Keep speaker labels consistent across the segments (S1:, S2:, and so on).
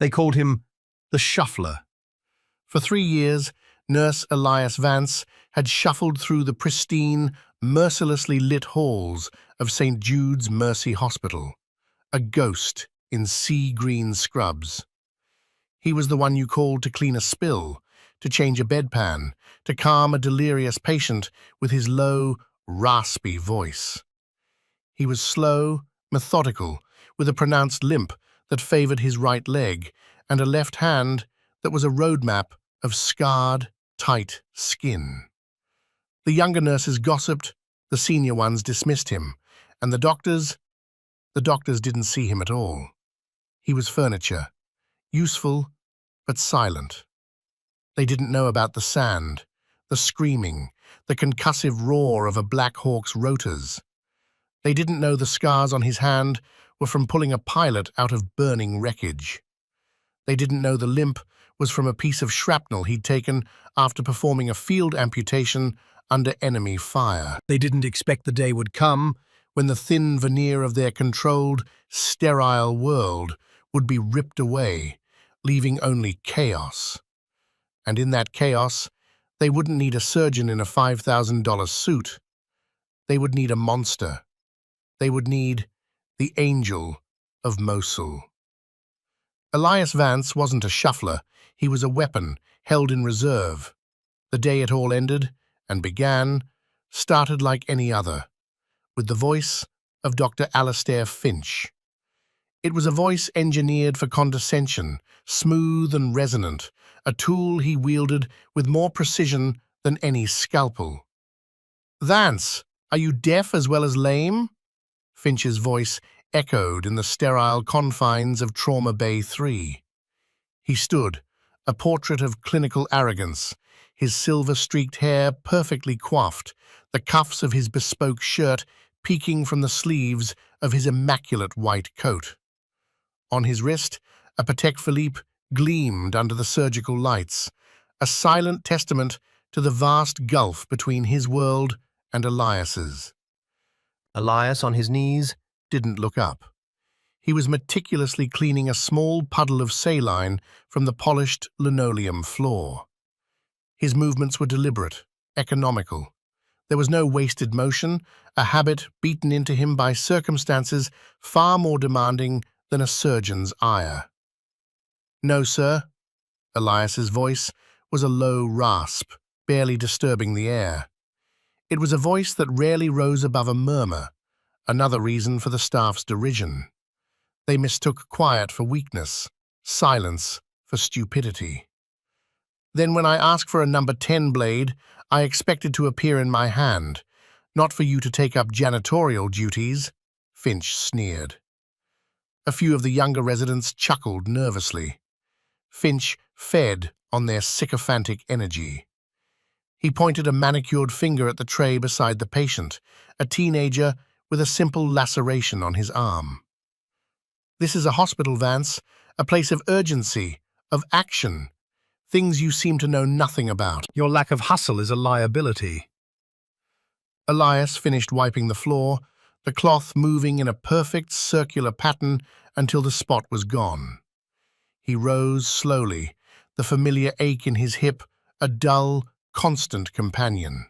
S1: They called him the Shuffler. For 3 years, Nurse Elias Vance had shuffled through the pristine, mercilessly lit halls of St. Jude's Mercy Hospital, a ghost in sea-green scrubs. He was the one you called to clean a spill, to change a bedpan, to calm a delirious patient with his low, raspy voice. He was slow, methodical, with a pronounced limp that favored his right leg and a left hand that was a roadmap of scarred, tight skin. The younger nurses gossiped, the senior ones dismissed him, and the doctors didn't see him at all. He was furniture, useful but silent. They didn't know about the sand, the screaming, the concussive roar of a Black Hawk's rotors. They didn't know the scars on his hand were from pulling a pilot out of burning wreckage. They didn't know the limp was from a piece of shrapnel he'd taken after performing a field amputation under enemy fire. They didn't expect the day would come when the thin veneer of their controlled, sterile world would be ripped away, leaving only chaos. And in that chaos, they wouldn't need a surgeon in a $5,000 suit. They would need a monster. They would need the Angel of Mosul. Elias Vance wasn't a shuffler. He was a weapon held in reserve. The day it all ended and began started like any other, with the voice of Dr. Alastair Finch. It was a voice engineered for condescension, smooth and resonant, a tool he wielded with more precision than any scalpel. "Vance, are you deaf as well as lame?" Finch's voice echoed in the sterile confines of Trauma Bay 3. He stood, a portrait of clinical arrogance, his silver-streaked hair perfectly coiffed, the cuffs of his bespoke shirt peeking from the sleeves of his immaculate white coat. On his wrist, a Patek Philippe gleamed under the surgical lights, a silent testament to the vast gulf between his world and Elias's. Elias, on his knees, didn't look up. He was meticulously cleaning a small puddle of saline from the polished linoleum floor. His movements were deliberate, economical. There was no wasted motion, a habit beaten into him by circumstances far more demanding than a surgeon's ire. "No, sir." Elias's voice was a low rasp, barely disturbing the air. It was a voice that rarely rose above a murmur, another reason for the staff's derision. They mistook quiet for weakness, silence for stupidity. "Then when I ask for a number 10 blade, I expect it to appear in my hand, not for you to take up janitorial duties," Finch sneered. A few of the younger residents chuckled nervously. Finch fed on their sycophantic energy. He pointed a manicured finger at the tray beside the patient, a teenager with a simple laceration on his arm. "This is a hospital, Vance, a place of urgency, of action, things you seem to know nothing about. Your lack of hustle is a liability." Elias finished wiping the floor, the cloth moving in a perfect circular pattern until the spot was gone. He rose slowly, the familiar ache in his hip, a dull, constant companion.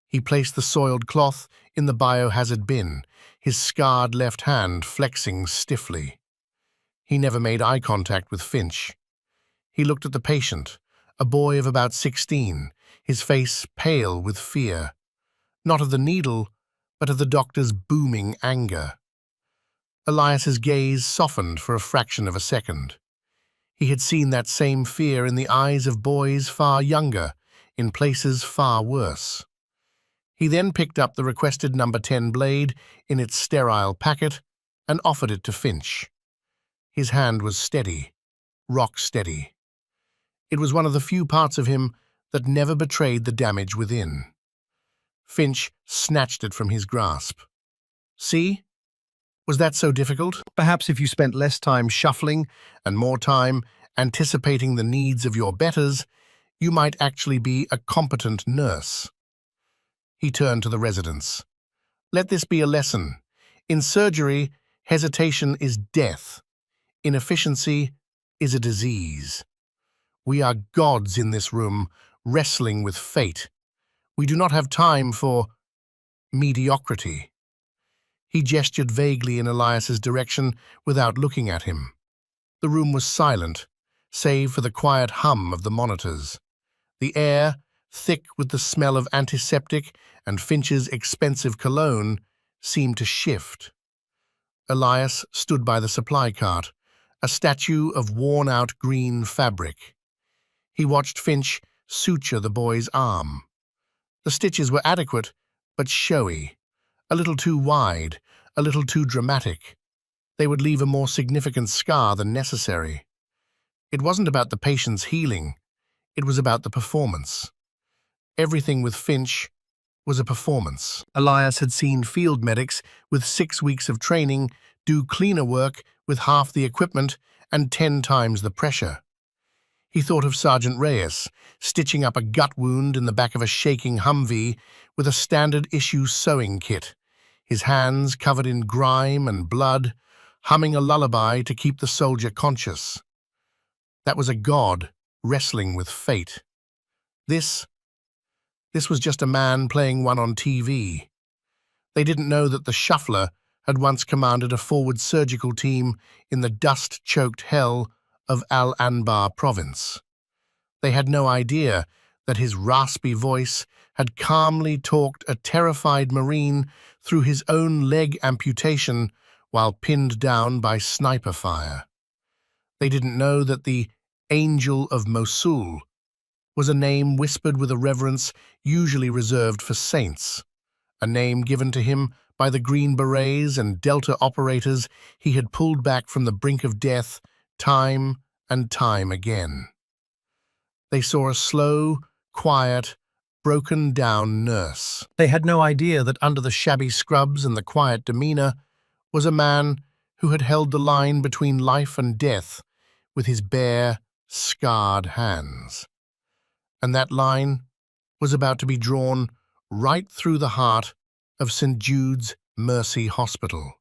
S1: He placed the soiled cloth in the biohazard bin, his scarred left hand flexing stiffly. He never made eye contact with Finch. He looked at the patient, a boy of about 16, his face pale with fear, not of the needle, but of the doctor's booming anger. Elias's gaze softened for a fraction of a second. He had seen that same fear in the eyes of boys far younger, in places far worse. He then picked up the requested number 10 blade in its sterile packet and offered it to Finch. His hand was steady, rock steady. It was one of the few parts of him that never betrayed the damage within. Finch snatched it from his grasp. "See? Was that so difficult? Perhaps if you spent less time shuffling and more time anticipating the needs of your betters, you might actually be a competent nurse." He turned to the residents. "Let this be a lesson. In surgery, hesitation is death. Inefficiency, is a disease. We are gods in this room, wrestling with fate. We do not have time for mediocrity. He gestured vaguely in Elias's direction without looking at him. The room was silent, save for the quiet hum of the monitors. The air, thick with the smell of antiseptic and Finch's expensive cologne, seemed to shift. Elias stood by the supply cart, a statue of worn-out green fabric. He watched Finch suture the boy's arm. The stitches were adequate, but showy, a little too wide, a little too dramatic. They would leave a more significant scar than necessary. It wasn't about the patient's healing, it was about the performance. Everything with Finch was a performance. Elias had seen field medics with 6 weeks of training do cleaner work with half the equipment and 10 times the pressure. He thought of Sergeant Reyes, stitching up a gut wound in the back of a shaking Humvee with a standard-issue sewing kit, his hands covered in grime and blood, humming a lullaby to keep the soldier conscious. That was a god wrestling with fate. This was just a man playing one on TV. They didn't know that the Shuffler had once commanded a forward surgical team in the dust-choked hell of Al-Anbar province. They had no idea that his raspy voice had calmly talked a terrified Marine through his own leg amputation while pinned down by sniper fire. They didn't know that the Angel of Mosul was a name whispered with a reverence usually reserved for saints, a name given to him by the Green Berets and Delta operators he had pulled back from the brink of death time and time again. They saw a slow, quiet, broken-down nurse. They had no idea that under the shabby scrubs and the quiet demeanor was a man who had held the line between life and death with his bare, scarred hands. And that line was about to be drawn right through the heart of St. Jude's Mercy Hospital.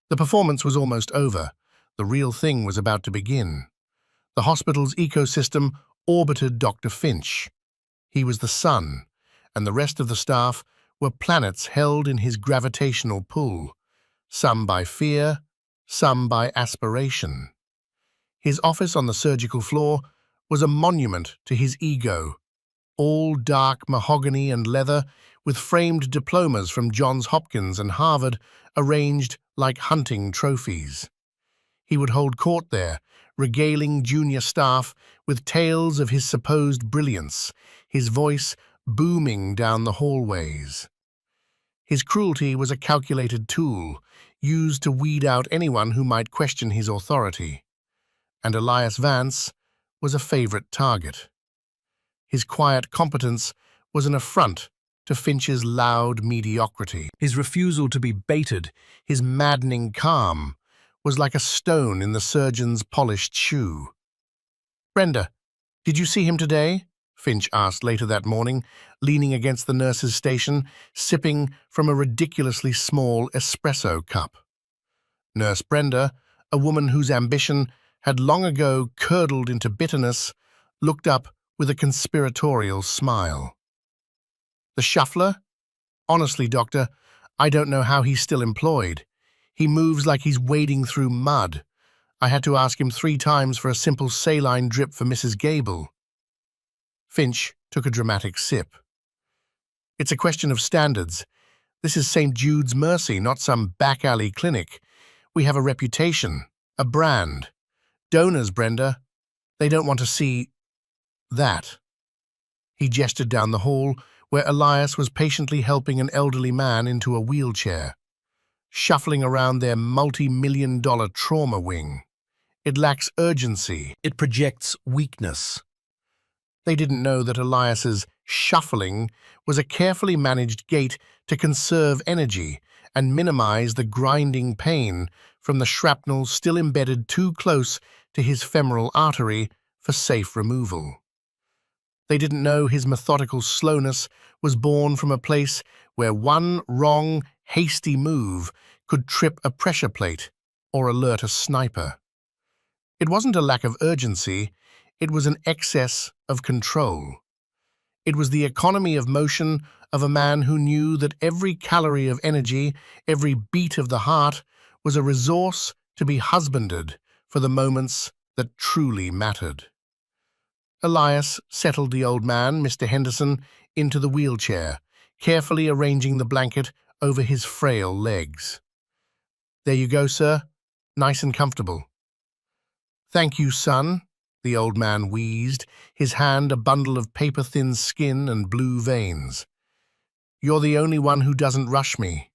S1: The performance was almost over. The real thing was about to begin. The hospital's ecosystem orbited Dr. Finch. He was the sun, and the rest of the staff were planets held in his gravitational pull, some by fear, some by aspiration. His office on the surgical floor was a monument to his ego, all dark mahogany and leather with framed diplomas from Johns Hopkins and Harvard arranged like hunting trophies. He would hold court there, regaling junior staff with tales of his supposed brilliance, his voice booming down the hallways. His cruelty was a calculated tool, used to weed out anyone who might question his authority. And Elias Vance was a favorite target. His quiet competence was an affront to Finch's loud mediocrity. His refusal to be baited, his maddening calm, was like a stone in the surgeon's polished shoe. "Brenda, did you see him today?" Finch asked later that morning, leaning against the nurse's station, sipping from a ridiculously small espresso cup. Nurse Brenda, a woman whose ambition had long ago curdled into bitterness, looked up with a conspiratorial smile. "The Shuffler? Honestly, Doctor, I don't know how he's still employed. He moves like he's wading through mud. I had to ask him 3 times for a simple saline drip for Mrs. Gable." Finch took a dramatic sip. "It's a question of standards. This is St. Jude's Mercy, not some back-alley clinic. We have a reputation, a brand. Donors, Brenda, they don't want to see that." He gestured down the hall, where Elias was patiently helping an elderly man into a wheelchair, shuffling around their multi-million-dollar trauma wing. It lacks urgency. It projects weakness. They didn't know that Elias's shuffling was a carefully managed gait to conserve energy and minimize the grinding pain from the shrapnel still embedded too close to his femoral artery for safe removal. They didn't know his methodical slowness was born from a place where one wrong, hasty move could trip a pressure plate or alert a sniper. It wasn't a lack of urgency, it was an excess of control. It was the economy of motion of a man who knew that every calorie of energy, every beat of the heart, was a resource to be husbanded for the moments that truly mattered. Elias settled the old man, Mr. Henderson, into the wheelchair, carefully arranging the blanket over his frail legs. "There you go, sir. Nice and comfortable." "Thank you, son," the old man wheezed, his hand a bundle of paper-thin skin and blue veins. "You're the only one who doesn't rush me."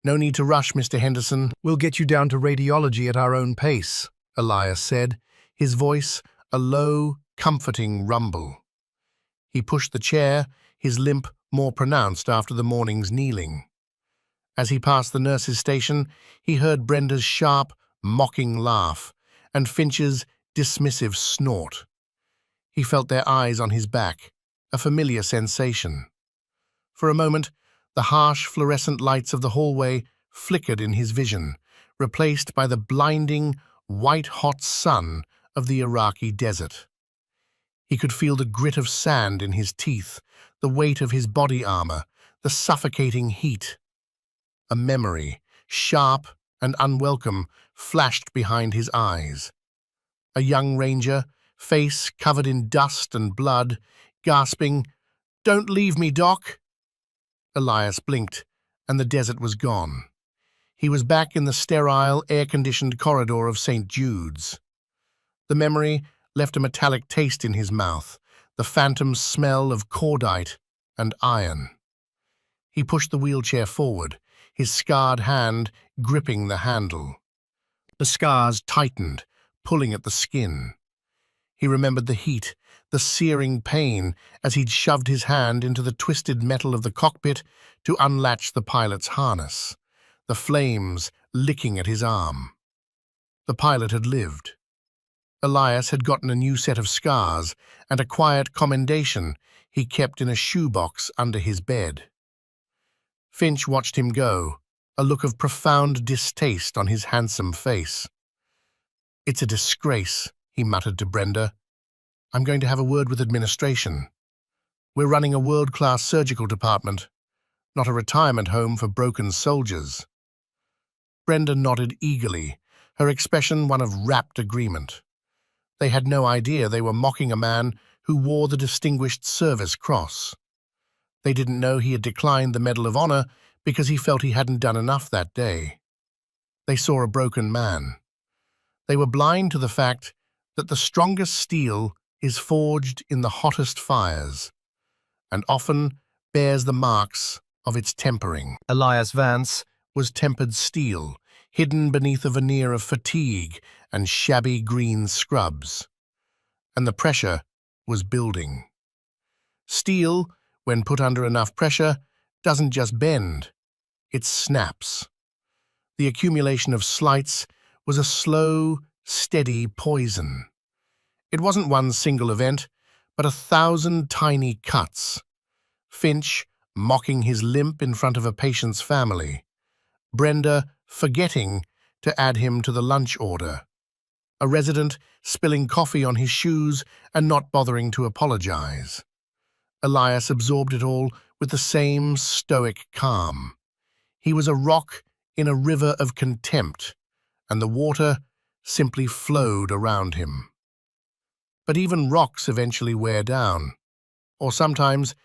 S1: "No need to rush, Mr. Henderson. We'll get you down to radiology at our own pace," Elias said, his voice a low, comforting rumble. He pushed the chair, his limp more pronounced after the morning's kneeling. As he passed the nurse's station, he heard Brenda's sharp, mocking laugh and Finch's dismissive snort. He felt their eyes on his back, a familiar sensation. For a moment, the harsh fluorescent lights of the hallway flickered in his vision, replaced by the blinding, white-hot sun of the Iraqi desert. He could feel the grit of sand in his teeth, the weight of his body armor, the suffocating heat. A memory, sharp and unwelcome, flashed behind his eyes. A young ranger, face covered in dust and blood, gasping, "Don't leave me, Doc!" Elias blinked, and the desert was gone. He was back in the sterile, air-conditioned corridor of St. Jude's. The memory left a metallic taste in his mouth, the phantom smell of cordite and iron. He pushed the wheelchair forward, his scarred hand gripping the handle. The scars tightened, pulling at the skin. He remembered the heat, the searing pain as he'd shoved his hand into the twisted metal of the cockpit to unlatch the pilot's harness, the flames licking at his arm. The pilot had lived. Elias had gotten a new set of scars and a quiet commendation he kept in a shoebox under his bed. Finch watched him go, a look of profound distaste on his handsome face. "It's a disgrace," he muttered to Brenda. "I'm going to have a word with administration. We're running a world-class surgical department, not a retirement home for broken soldiers." Brenda nodded eagerly, her expression one of rapt agreement. They had no idea they were mocking a man who wore the Distinguished Service Cross. They didn't know he had declined the Medal of Honor because he felt he hadn't done enough that day. They saw a broken man. They were blind to the fact that the strongest steel is forged in the hottest fires, and often bears the marks of its tempering. Elias Vance was tempered steel, hidden beneath a veneer of fatigue and shabby green scrubs. And the pressure was building. Steel, when put under enough pressure, doesn't just bend, it snaps. The accumulation of slights was a slow, steady poison. It wasn't one single event, but 1,000 tiny cuts. Finch mocking his limp in front of a patient's family. Brenda forgetting to add him to the lunch order. A resident spilling coffee on his shoes and not bothering to apologize. Elias absorbed it all with the same stoic calm. He was a rock in a river of contempt, and the water simply flowed around him. But even rocks eventually wear down, or sometimes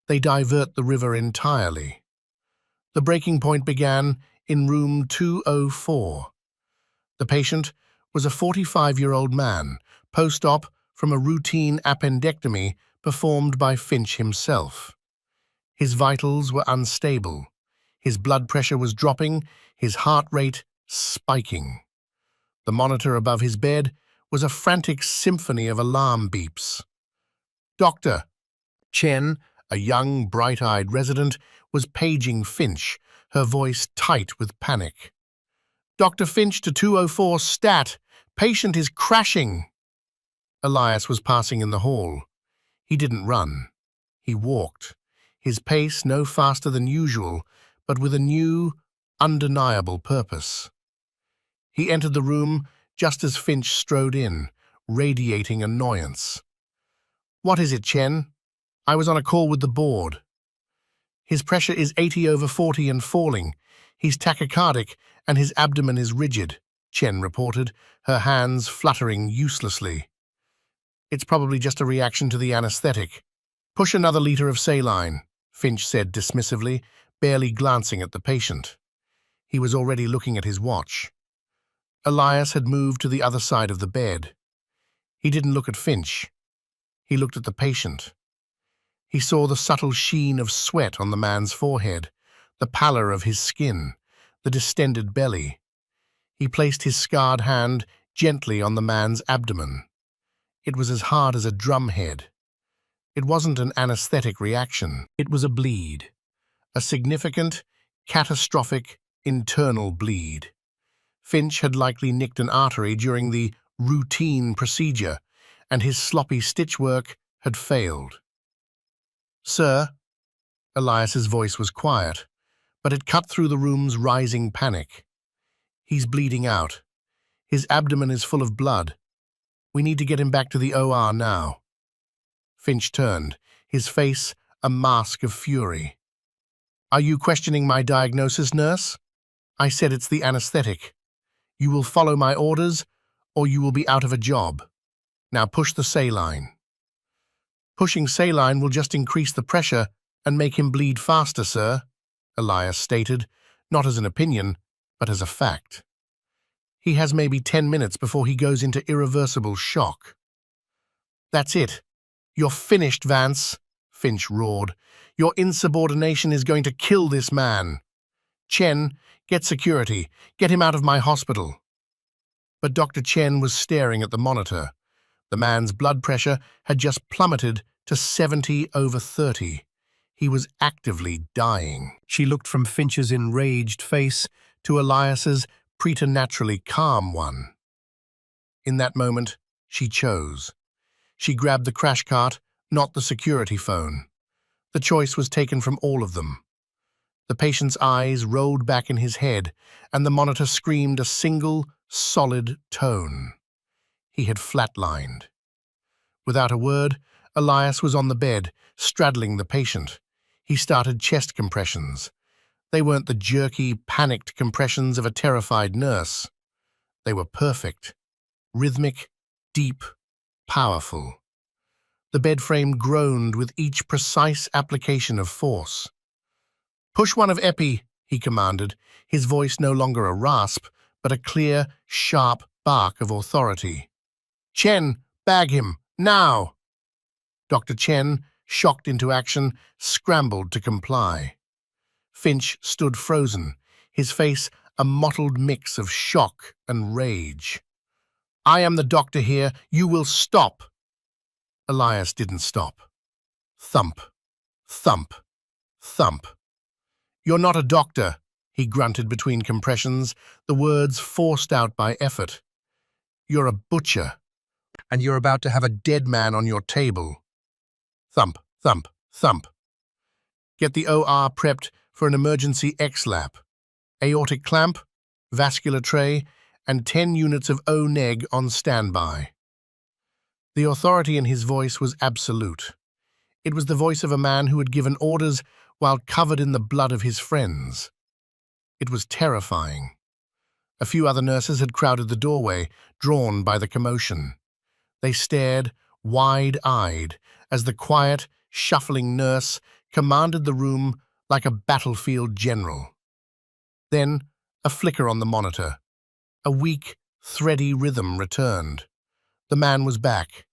S1: they divert the river entirely. The breaking point began in room 204. The patient was a 45-year-old man, post-op from a routine appendectomy performed by Finch himself. His vitals were unstable. His blood pressure was dropping, his heart rate spiking. The monitor above his bed was a frantic symphony of alarm beeps. "Doctor!" Chen, a young, bright-eyed resident, was paging Finch, her voice tight with panic. "Dr. Finch to 204 stat. Patient is crashing." Elias was passing in the hall. He didn't run. He walked, his pace no faster than usual, but with a new, undeniable purpose. He entered the room just as Finch strode in, radiating annoyance. "What is it, Chen? I was on a call with the board." "His pressure is 80/40 and falling. He's tachycardic and his abdomen is rigid," Chen reported, her hands fluttering uselessly. "It's probably just a reaction to the anesthetic. Push another liter of saline," Finch said dismissively, barely glancing at the patient. He was already looking at his watch. Elias had moved to the other side of the bed. He didn't look at Finch. He looked at the patient. He saw the subtle sheen of sweat on the man's forehead, the pallor of his skin, the distended belly. He placed his scarred hand gently on the man's abdomen. It was as hard as a drumhead. It wasn't an anesthetic reaction. It was a bleed. A significant, catastrophic, internal bleed. Finch had likely nicked an artery during the routine procedure, and his sloppy stitchwork had failed. "Sir?" Elias's voice was quiet, but it cut through the room's rising panic. "He's bleeding out. His abdomen is full of blood. We need to get him back to the OR now." Finch turned, his face a mask of fury. "Are you questioning my diagnosis, nurse? I said it's the anesthetic. You will follow my orders, or you will be out of a job. Now push the saline." "Pushing saline will just increase the pressure and make him bleed faster, sir," Elias stated, not as an opinion, but as a fact. "He has maybe 10 minutes before he goes into irreversible shock." "That's it. You're finished, Vance," Finch roared. "Your insubordination is going to kill this man. Chen, get security. Get him out of my hospital." But Dr. Chen was staring at the monitor. The man's blood pressure had just plummeted to 70/30. He was actively dying. She looked from Finch's enraged face to Elias's preternaturally calm one. In that moment, she chose. She grabbed the crash cart, not the security phone. The choice was taken from all of them. The patient's eyes rolled back in his head, and the monitor screamed a single, solid tone. He had flatlined. Without a word, Elias was on the bed, straddling the patient. He started chest compressions. They weren't the jerky, panicked compressions of a terrified nurse. They were perfect, rhythmic, deep, powerful. The bed frame groaned with each precise application of force. "Push one of Epi," he commanded, his voice no longer a rasp, but a clear, sharp bark of authority. "Chen, bag him, now!" Dr. Chen, shocked into action, scrambled to comply. Finch stood frozen, his face a mottled mix of shock and rage. "I am the doctor here. You will stop." Elias didn't stop. Thump, thump, thump. "You're not a doctor," he grunted between compressions, the words forced out by effort. "You're a butcher, and you're about to have a dead man on your table." Thump, thump, thump. "Get the OR prepped for an emergency X-lap. Aortic clamp, vascular tray, and 10 units of O-neg on standby." The authority in his voice was absolute. It was the voice of a man who had given orders while covered in the blood of his friends. It was terrifying. A few other nurses had crowded the doorway, drawn by the commotion. They stared, wide-eyed, as the quiet, shuffling nurse commanded the room like a battlefield general. Then, a flicker on the monitor. A weak, thready rhythm returned. The man was back.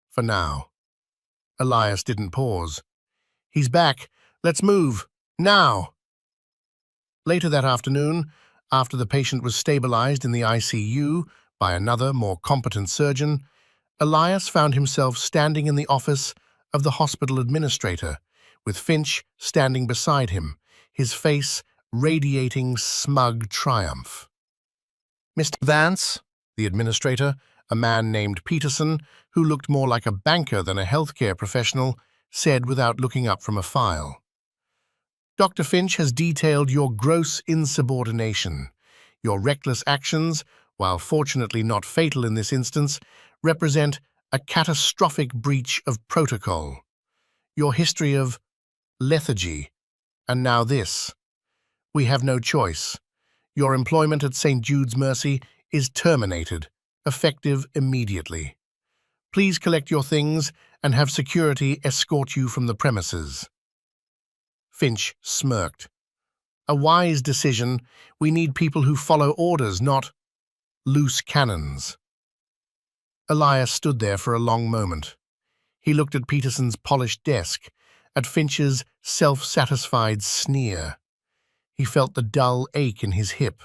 S1: For now. Elias didn't pause. "He's back. Let's move. Now!" Later that afternoon, after the patient was stabilized in the ICU by another, more competent surgeon, Elias found himself standing in the office of the hospital administrator, with Finch standing beside him, his face radiating smug triumph. "Mr. Vance," the administrator, a man named Peterson, who looked more like a banker than a healthcare professional, said without looking up from a file. "Dr. Finch has detailed your gross insubordination, your reckless actions while fortunately not fatal in this instance, represent a catastrophic breach of protocol. Your history of lethargy, and now this. We have no choice. Your employment at St. Jude's Mercy is terminated, effective immediately. Please collect your things and have security escort you from the premises. Finch smirked. A wise decision. We need people who follow orders, not loose cannons. Elias stood there for a long moment. He looked at Peterson's polished desk, at Finch's self-satisfied sneer. He felt the dull ache in his hip.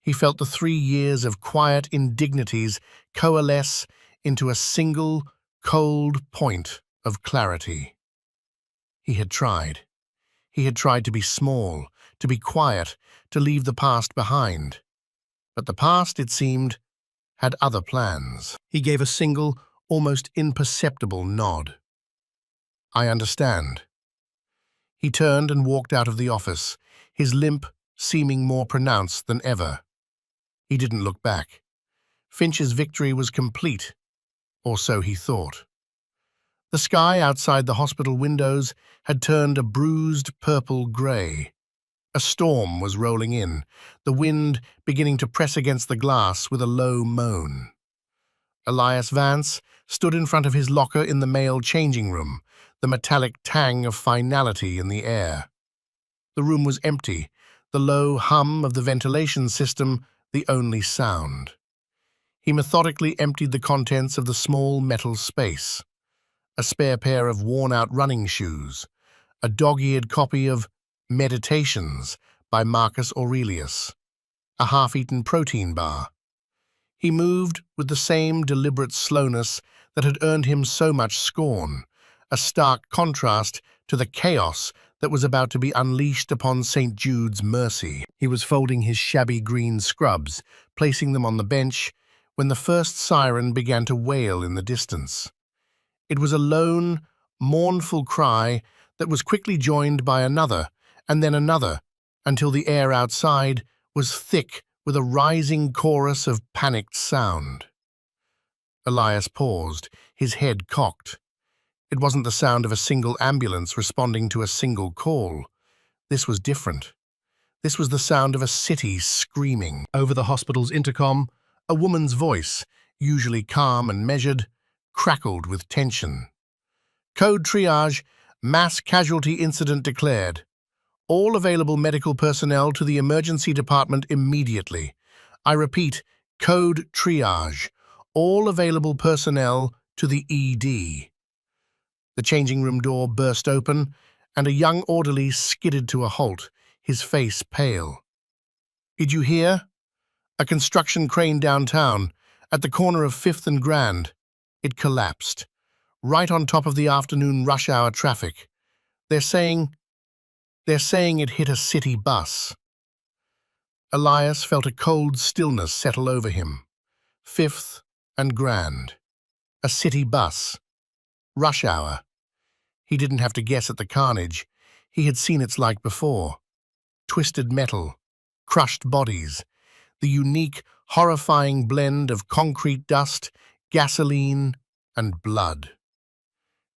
S1: He felt the 3 years of quiet indignities coalesce into a single, cold point of clarity. He had tried. He had tried to be small, to be quiet, to leave the past behind. But the past, it seemed, had other plans. He gave a single, almost imperceptible nod. I understand. He turned and walked out of the office, his limp seeming more pronounced than ever. He didn't look back. Finch's victory was complete, or so he thought. The sky outside the hospital windows had turned a bruised purple-grey. A storm was rolling in, the wind beginning to press against the glass with a low moan. Elias Vance stood in front of his locker in the male changing room, the metallic tang of finality in the air. The room was empty, the low hum of the ventilation system the only sound. He methodically emptied the contents of the small metal space. A spare pair of worn-out running shoes, a dog-eared copy of Meditations by Marcus Aurelius, a half-eaten protein bar. He moved with the same deliberate slowness that had earned him so much scorn, a stark contrast to the chaos that was about to be unleashed upon St. Jude's Mercy. He was folding his shabby green scrubs, placing them on the bench, when the first siren began to wail in the distance. It was a lone, mournful cry that was quickly joined by another, and then another, until the air outside was thick with a rising chorus of panicked sound. Elias paused, his head cocked. It wasn't the sound of a single ambulance responding to a single call. This was different. This was the sound of a city screaming. Over the hospital's intercom, a woman's voice, usually calm and measured, crackled with tension. Code triage, mass casualty incident declared. All available medical personnel to the emergency department immediately. I repeat, code triage. All available personnel to the ED. The changing room door burst open, and a young orderly skidded to a halt, his face pale. Did you hear? A construction crane downtown, at the corner of 5th and Grand. It collapsed, right on top of the afternoon rush hour traffic. They're saying it hit a city bus. Elias felt a cold stillness settle over him. 5th and Grand. A city bus. Rush hour. He didn't have to guess at the carnage. He had seen its like before. Twisted metal, crushed bodies, the unique, horrifying blend of concrete dust, gasoline, and blood.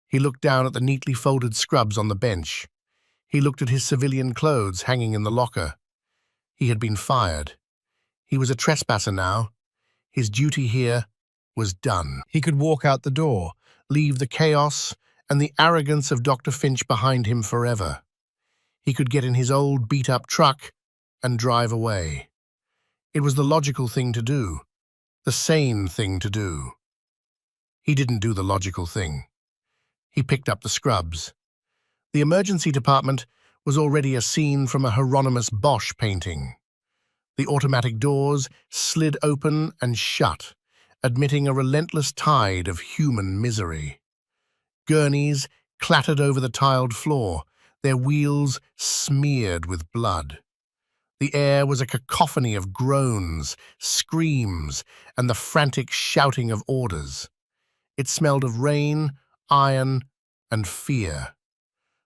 S1: He looked down at the neatly folded scrubs on the bench. He looked at his civilian clothes hanging in the locker. He had been fired. He was a trespasser now. His duty here was done. He could walk out the door, leave the chaos and the arrogance of Dr. Finch behind him forever. He could get in his old beat-up truck and drive away. It was the logical thing to do, the sane thing to do. He didn't do the logical thing. He picked up the scrubs. The emergency department was already a scene from a Hieronymus Bosch painting. The automatic doors slid open and shut, admitting a relentless tide of human misery. Gurneys clattered over the tiled floor, their wheels smeared with blood. The air was a cacophony of groans, screams, and the frantic shouting of orders. It smelled of rain, iron, and fear.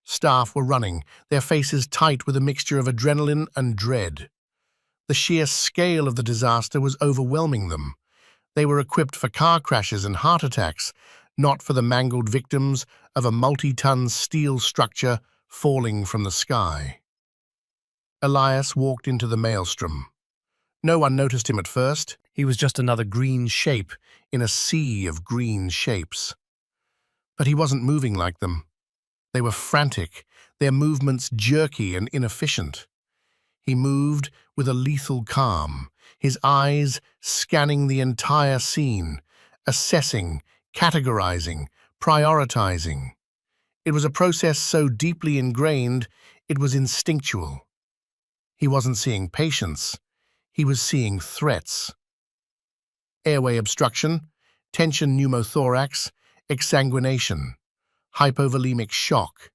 S1: Staff were running, their faces tight with a mixture of adrenaline and dread. The sheer scale of the disaster was overwhelming them. They were equipped for car crashes and heart attacks, not for the mangled victims of a multi-ton steel structure falling from the sky. Elias walked into the maelstrom. No one noticed him at first. He was just another green shape in a sea of green shapes. But he wasn't moving like them. They were frantic, their movements jerky and inefficient. He moved with a lethal calm, his eyes scanning the entire scene, assessing, categorizing, prioritizing. It was a process so deeply ingrained, it was instinctual. He wasn't seeing patients, he was seeing threats. Airway obstruction, tension pneumothorax, exsanguination, hypovolemic shock.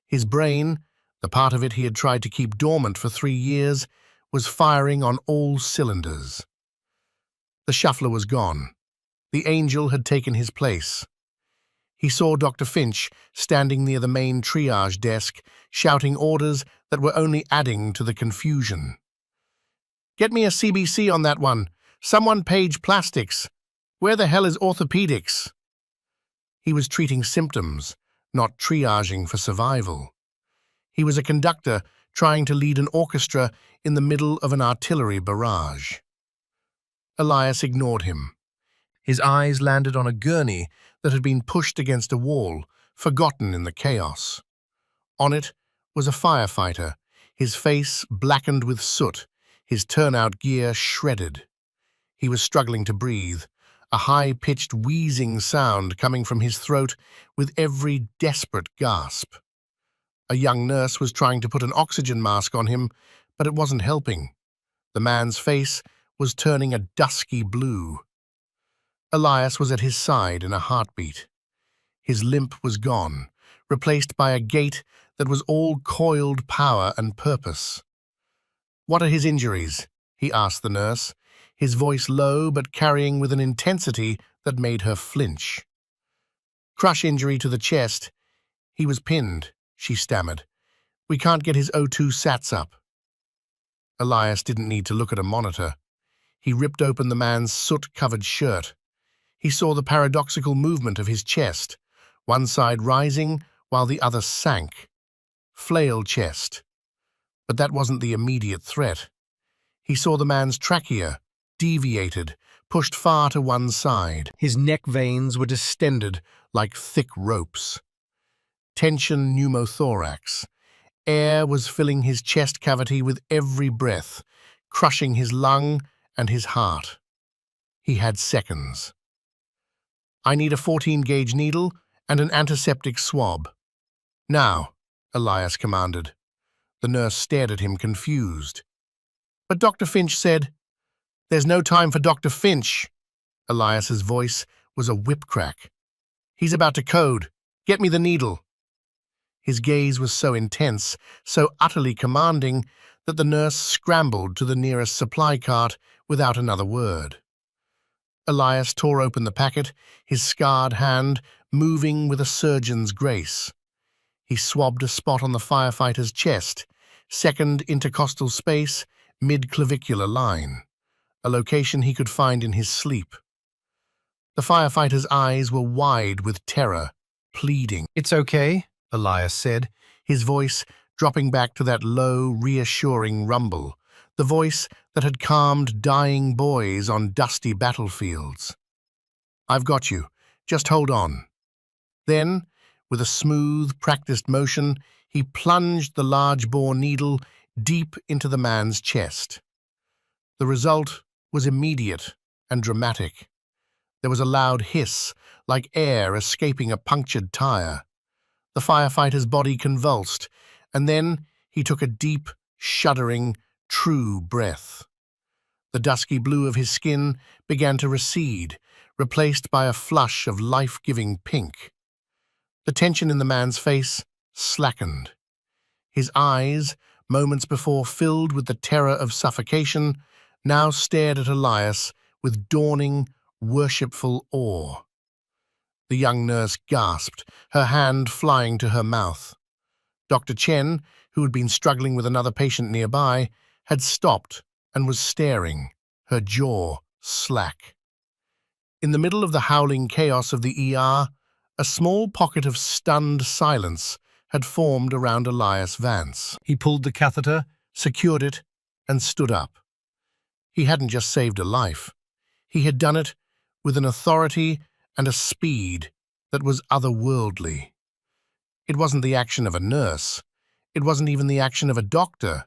S1: His brain, the part of it he had tried to keep dormant for 3 years, was firing on all cylinders. The shuffler was gone. The angel had taken his place. He saw Dr. Finch standing near the main triage desk, shouting orders that were only adding to the confusion. "Get me a CBC on that one. Someone page plastics. Where the hell is orthopedics?" He was treating symptoms, not triaging for survival. He was a conductor trying to lead an orchestra in the middle of an artillery barrage. Elias ignored him. His eyes landed on a gurney that had been pushed against a wall, forgotten in the chaos. On it was a firefighter, his face blackened with soot, his turnout gear shredded. He was struggling to breathe, a high-pitched wheezing sound coming from his throat with every desperate gasp. A young nurse was trying to put an oxygen mask on him, but it wasn't helping. The man's face was turning a dusky blue. Elias was at his side in a heartbeat. His limp was gone, replaced by a gait that was all coiled power and purpose. "What are his injuries?" he asked the nurse, his voice low but carrying with an intensity that made her flinch. "Crush injury to the chest. He was pinned," she stammered. "We can't get his O2 sats up." Elias didn't need to look at a monitor. He ripped open the man's soot-covered shirt. He saw the paradoxical movement of his chest, one side rising while the other sank. Flail chest. But that wasn't the immediate threat. He saw the man's trachea, deviated, pushed far to one side. His neck veins were distended like thick ropes. Tension pneumothorax. Air was filling his chest cavity with every breath, crushing his lung and his heart. He had seconds. "I need a 14-gauge needle and an antiseptic swab." "Now," Elias commanded. The nurse stared at him confused. "But Dr. Finch said—" "There's no time for Dr. Finch." Elias's voice was a whip crack. "He's about to code. Get me the needle." His gaze was so intense, so utterly commanding, that the nurse scrambled to the nearest supply cart without another word. Elias tore open the packet, his scarred hand moving with a surgeon's grace. He swabbed a spot on the firefighter's chest, second intercostal space, mid-clavicular line, a location he could find in his sleep. The firefighter's eyes were wide with terror, pleading. "It's okay," Elias said, his voice dropping back to that low, reassuring rumble, the voice that had calmed dying boys on dusty battlefields. "I've got you. Just hold on." Then, with a smooth, practiced motion, he plunged the large-bore needle deep into the man's chest. The result was immediate and dramatic. There was a loud hiss, like air escaping a punctured tire. The firefighter's body convulsed, and then he took a deep, shuddering, true breath. The dusky blue of his skin began to recede, replaced by a flush of life-giving pink. The tension in the man's face slackened. His eyes, moments before filled with the terror of suffocation, now stared at Elias with dawning, worshipful awe. The young nurse gasped, her hand flying to her mouth. Dr. Chen, who had been struggling with another patient nearby, had stopped, and was staring, her jaw slack. In the middle of the howling chaos of the ER, a small pocket of stunned silence had formed around Elias Vance. He pulled the catheter, secured it, and stood up. He hadn't just saved a life. He had done it with an authority and a speed that was otherworldly. It wasn't the action of a nurse. It wasn't even the action of a doctor.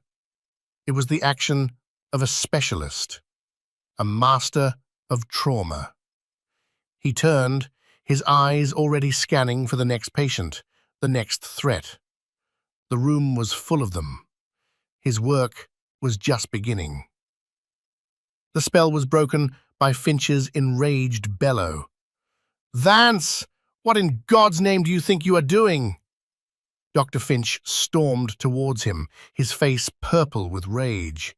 S1: It was the action of a specialist, a master of trauma. He turned, his eyes already scanning for the next patient, the next threat. The room was full of them. His work was just beginning. The spell was broken by Finch's enraged bellow. "Vance! What in God's name do you think you are doing?" Dr. Finch stormed towards him, his face purple with rage.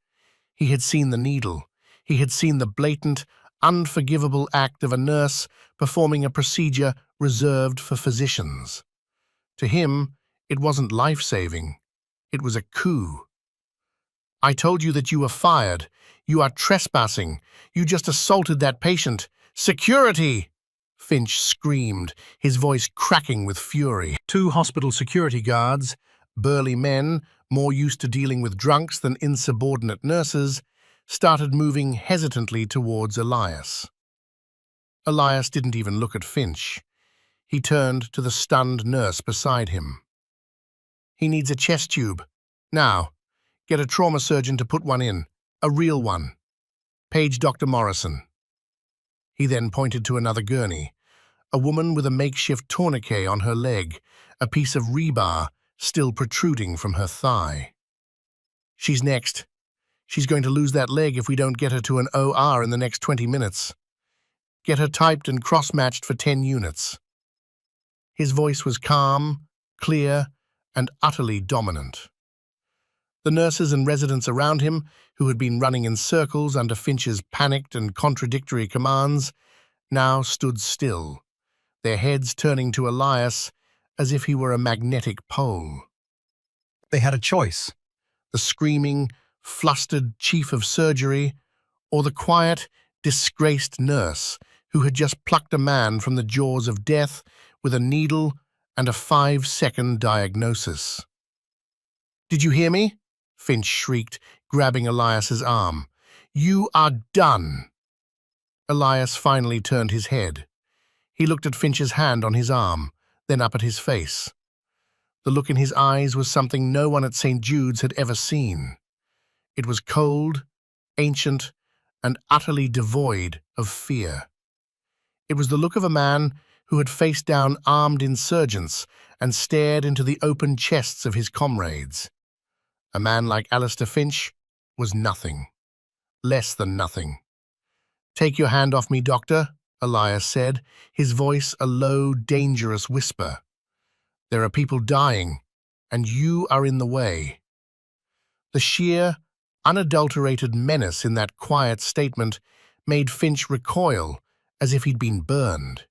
S1: He had seen the needle. He had seen the blatant, unforgivable act of a nurse performing a procedure reserved for physicians. To him, it wasn't life-saving. It was a coup. "I told you that you were fired. You are trespassing. You just assaulted that patient. Security!" Finch screamed, his voice cracking with fury. Two hospital security guards, burly men, more used to dealing with drunks than insubordinate nurses, started moving hesitantly towards Elias. Elias didn't even look at Finch. He turned to the stunned nurse beside him. "He needs a chest tube. Now, get a trauma surgeon to put one in, a real one. Page Dr. Morrison." He then pointed to another gurney, a woman with a makeshift tourniquet on her leg, a piece of rebar still protruding from her thigh. "She's next. She's going to lose that leg if we don't get her to an OR in the next 20 minutes. Get her typed and cross-matched for 10 units. His voice was calm, clear, and utterly dominant. The nurses and residents around him, who had been running in circles under Finch's panicked and contradictory commands, now stood still, their heads turning to Elias as if he were a magnetic pole. They had a choice: the screaming, flustered chief of surgery, or the quiet, disgraced nurse who had just plucked a man from the jaws of death with a needle and a 5-second diagnosis. "Did you hear me?" Finch shrieked, grabbing Elias's arm. "You are done." Elias finally turned his head. He looked at Finch's hand on his arm, then up at his face. The look in his eyes was something no one at St. Jude's had ever seen. It was cold, ancient, and utterly devoid of fear. It was the look of a man who had faced down armed insurgents and stared into the open chests of his comrades. A man like Alistair Finch was nothing, less than nothing. "Take your hand off me, Doctor," Elias said, his voice a low, dangerous whisper. "There are people dying, and you are in the way." The sheer, unadulterated menace in that quiet statement made Finch recoil as if he'd been burned.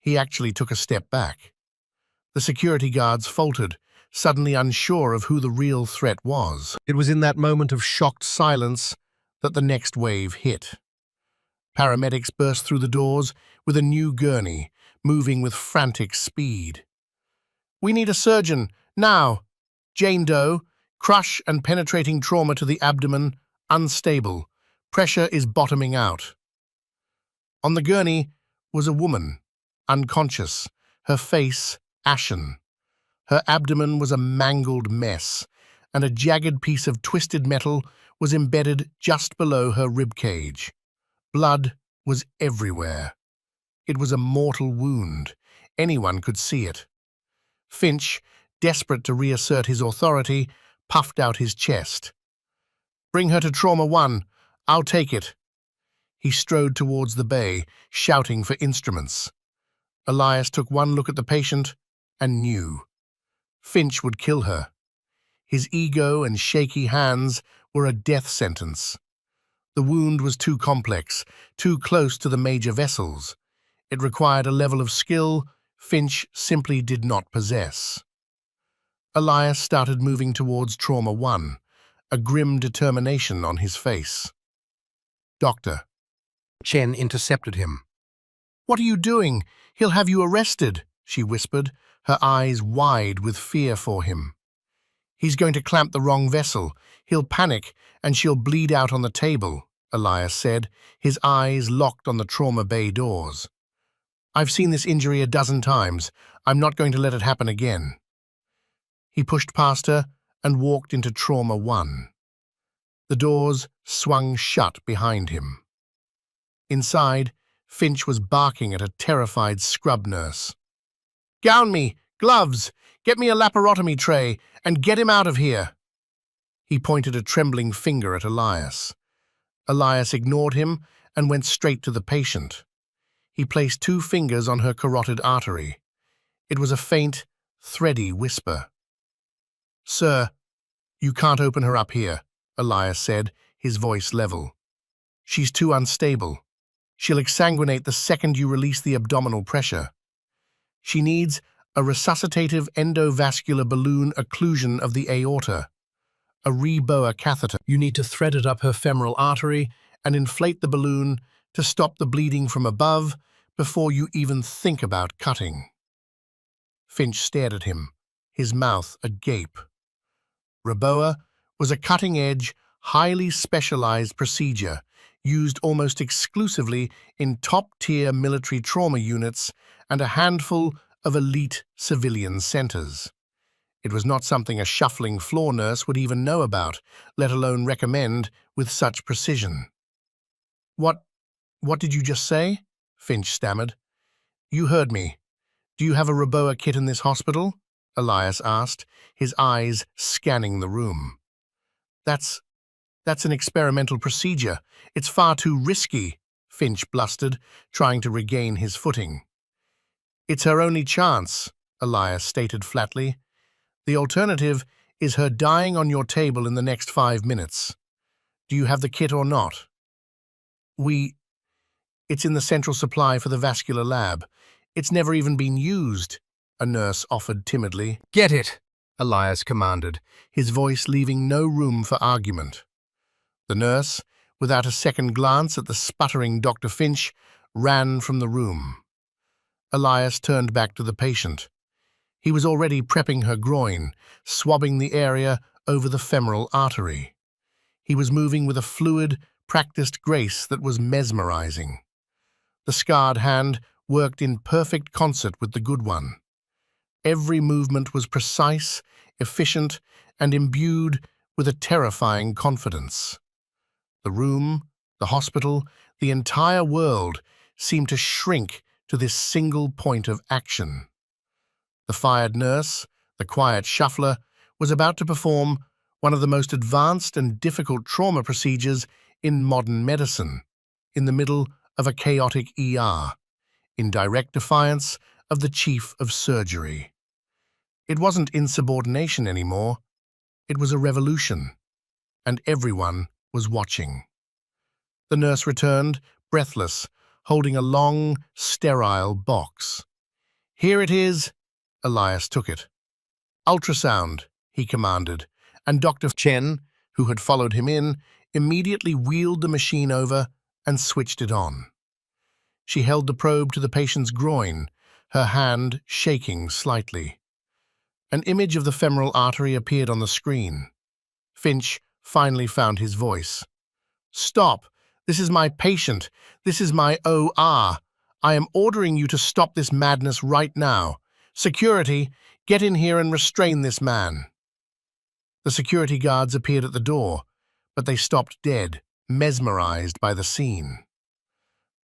S1: He actually took a step back. The security guards faltered, suddenly unsure of who the real threat was. It was in that moment of shocked silence that the next wave hit. Paramedics burst through the doors with a new gurney, moving with frantic speed. "We need a surgeon, now! Jane Doe, crush and penetrating trauma to the abdomen, unstable. Pressure is bottoming out." On the gurney was a woman, unconscious, her face ashen. Her abdomen was a mangled mess, and a jagged piece of twisted metal was embedded just below her ribcage. Blood was everywhere. It was a mortal wound. Anyone could see it. Finch, desperate to reassert his authority, puffed out his chest. "Bring her to Trauma 1. I'll take it." He strode towards the bay, shouting for instruments. Elias took one look at the patient and knew. Finch would kill her. His ego and shaky hands were a death sentence. The wound was too complex, too close to the major vessels. It required a level of skill Finch simply did not possess. Elias started moving towards Trauma 1, a grim determination on his face. "Doctor."
S2: Chen intercepted him.
S1: "What are you doing? He'll have you arrested," she whispered, her eyes wide with fear for him. "He's going to clamp the wrong vessel. He'll panic, and she'll bleed out on the table," Elias said, his eyes locked on the trauma bay doors. "I've seen this injury a dozen times. I'm not going to let it happen again." He pushed past her and walked into Trauma 1. The doors swung shut behind him. Inside, Finch was barking at a terrified scrub nurse. "Gown me! Gloves! Get me a laparotomy tray, and get him out of here!" He pointed a trembling finger at Elias. Elias ignored him and went straight to the patient. He placed 2 fingers on her carotid artery. It was a faint, thready whisper. "Sir, you can't open her up here," Elias said, his voice level. "She's too unstable. She'll exsanguinate the second you release the abdominal pressure. She needs a resuscitative endovascular balloon occlusion of the aorta, a Reboa catheter. You need to thread it up her femoral artery and inflate the balloon to stop the bleeding from above before you even think about cutting." Finch stared at him, his mouth agape. Reboa was a cutting-edge, highly specialized procedure used almost exclusively in top-tier military trauma units and a handful of elite civilian centers. It was not something a shuffling floor nurse would even know about, let alone recommend with such precision. What did you just say?" Finch stammered. "You heard me. Do you have a Reboa kit in this hospital?" Elias asked, his eyes scanning the room. That's an experimental procedure. It's far too risky," Finch blustered, trying to regain his footing. "It's her only chance," Elias stated flatly. "The alternative is her dying on your table in the next 5 minutes. Do you have the kit or not?" It's in the central supply for the vascular lab. It's never even been used," a nurse offered timidly.
S2: "Get it!" Elias commanded,
S1: his voice leaving no room for argument. The nurse, without a second glance at the sputtering Dr. Finch, ran from the room. Elias turned back to the patient. He was already prepping her groin, swabbing the area over the femoral artery. He was moving with a fluid, practiced grace that was mesmerizing. The scarred hand worked in perfect concert with the good one. Every movement was precise, efficient, and imbued with a terrifying confidence. The room, the hospital, the entire world seemed to shrink to this single point of action. The fired nurse, the quiet shuffler, was about to perform one of the most advanced and difficult trauma procedures in modern medicine, in the middle of a chaotic ER, in direct defiance of the chief of surgery. It wasn't insubordination anymore. It was a revolution, and everyone was watching. The nurse returned, breathless, holding a long, sterile box. "Here it is." Elias took it. "Ultrasound," he commanded, and Dr. Chen, who had followed him in, immediately wheeled the machine over and switched it on. She held the probe to the patient's groin, her hand shaking slightly. An image of the femoral artery appeared on the screen. Finch finally found his voice. "Stop! This is my patient. This is my OR. I am ordering you to stop this madness right now. Security, get in here and restrain this man." The security guards appeared at the door, but they stopped dead, mesmerized by the scene.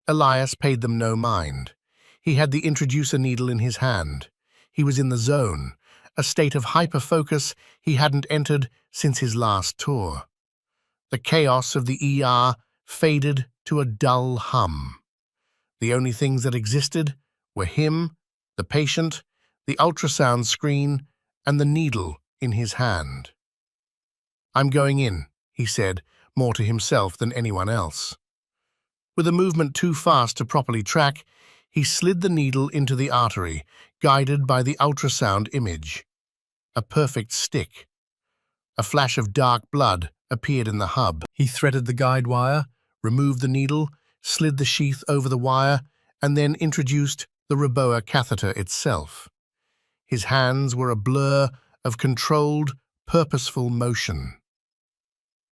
S1: Elias paid them no mind. He had the introducer needle in his hand. He was in the zone, a state of hyper-focus he hadn't entered since his last tour. The chaos of the ER faded to a dull hum. The only things that existed were him, the patient, the ultrasound screen, and the needle in his hand. "I'm going in," he said, more to himself than anyone else. With a movement too fast to properly track, he slid the needle into the artery, guided by the ultrasound image. A perfect stick. A flash of dark blood appeared in the hub. He threaded the guide wire, removed the needle, slid the sheath over the wire, and then introduced the Reboa catheter itself. His hands were a blur of controlled, purposeful motion.